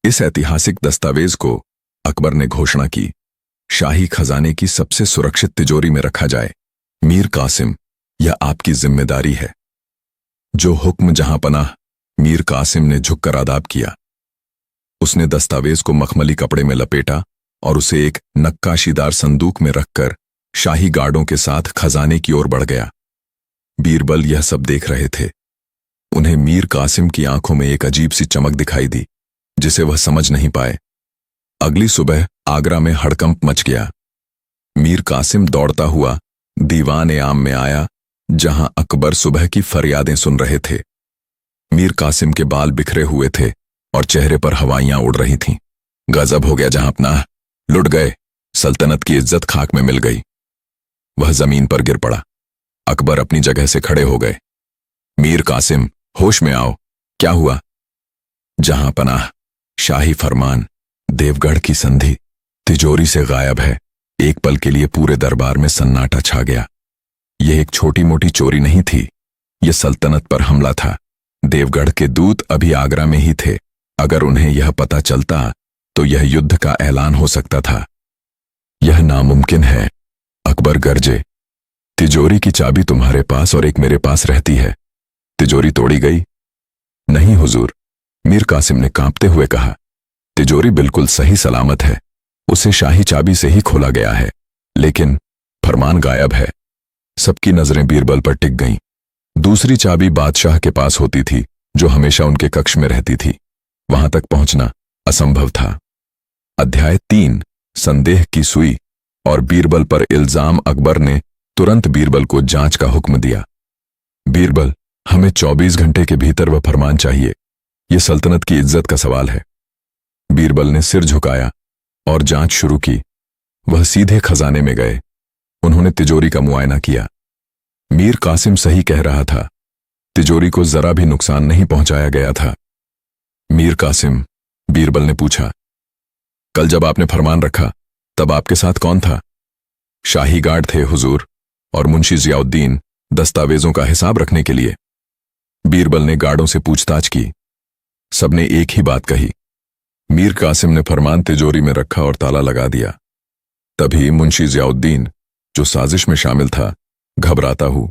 S2: इस ऐतिहासिक दस्तावेज को अकबर ने घोषणा की, शाही खजाने की सबसे सुरक्षित तिजोरी में रखा जाए। मीर कासिम, यह आपकी जिम्मेदारी है। जो हुक्म जहां पनाह। मीर कासिम ने झुककर आदाब किया। उसने दस्तावेज को मखमली कपड़े में लपेटा और उसे एक नक्काशीदार संदूक में रखकर शाही गार्डों के साथ खजाने की ओर बढ़ गया। बीरबल यह सब देख रहे थे। उन्हें मीर कासिम की आंखों में एक अजीब सी चमक दिखाई दी, जिसे वह समझ नहीं पाए। अगली सुबह आगरा में हड़कंप मच गया। मीर कासिम दौड़ता हुआ दीवान ए आम में आया, जहां अकबर सुबह की फरियादें सुन रहे थे। मीर कासिम के बाल बिखरे हुए थे और चेहरे पर हवाइयां उड़ रही थीं। गजब हो गया जहांपनाह, लुट गए, सल्तनत की इज्जत खाक में मिल गई। वह जमीन पर गिर पड़ा। अकबर अपनी जगह से खड़े हो गए। मीर कासिम, होश में आओ, क्या हुआ? जहांपनाह, शाही फरमान, देवगढ़ की संधि तिजोरी से गायब है। एक पल के लिए पूरे दरबार में सन्नाटा छा गया। यह एक छोटी मोटी चोरी नहीं थी, यह सल्तनत पर हमला था। देवगढ़ के दूत अभी आगरा में ही थे। अगर उन्हें यह पता चलता तो यह युद्ध का ऐलान हो सकता था। यह नामुमकिन है। अकबर गरजे, तिजोरी की चाबी तुम्हारे पास और एक मेरे पास रहती है। तिजोरी तोड़ी गई? नहीं हुजूर, मीर कासिम ने कांपते हुए कहा। तिजोरी बिल्कुल सही सलामत है, उसे शाही चाबी से ही खोला गया है, लेकिन फरमान गायब है। सबकी नजरें बीरबल पर टिक गईं। दूसरी चाबी बादशाह के पास होती थी, जो हमेशा उनके कक्ष में रहती थी। वहां तक पहुंचना असंभव था। अध्याय 3, संदेह की सुई और बीरबल पर इल्जाम। अकबर ने तुरंत बीरबल को जांच का हुक्म दिया। बीरबल, हमें 24 घंटे के भीतर वह फरमान चाहिए। यह सल्तनत की इज्जत का सवाल है। बीरबल ने सिर झुकाया और जांच शुरू की। वह सीधे खजाने में गए। उन्होंने तिजोरी का मुआयना किया। मीर कासिम सही कह रहा था। तिजोरी को जरा भी नुकसान नहीं पहुंचाया गया था। मीर कासिम, बीरबल ने पूछा, कल जब आपने फरमान रखा तब आपके साथ कौन था? शाही गार्ड थे हुजूर, और मुंशी जियाउद्दीन दस्तावेजों का हिसाब रखने के लिए। बीरबल ने गार्डों से पूछताछ की। सबने एक ही बात कही। मीर कासिम ने फरमान तिजोरी में रखा और ताला लगा दिया। तभी मुंशी जियाउद्दीन, जो साजिश में शामिल था, घबराता हुआ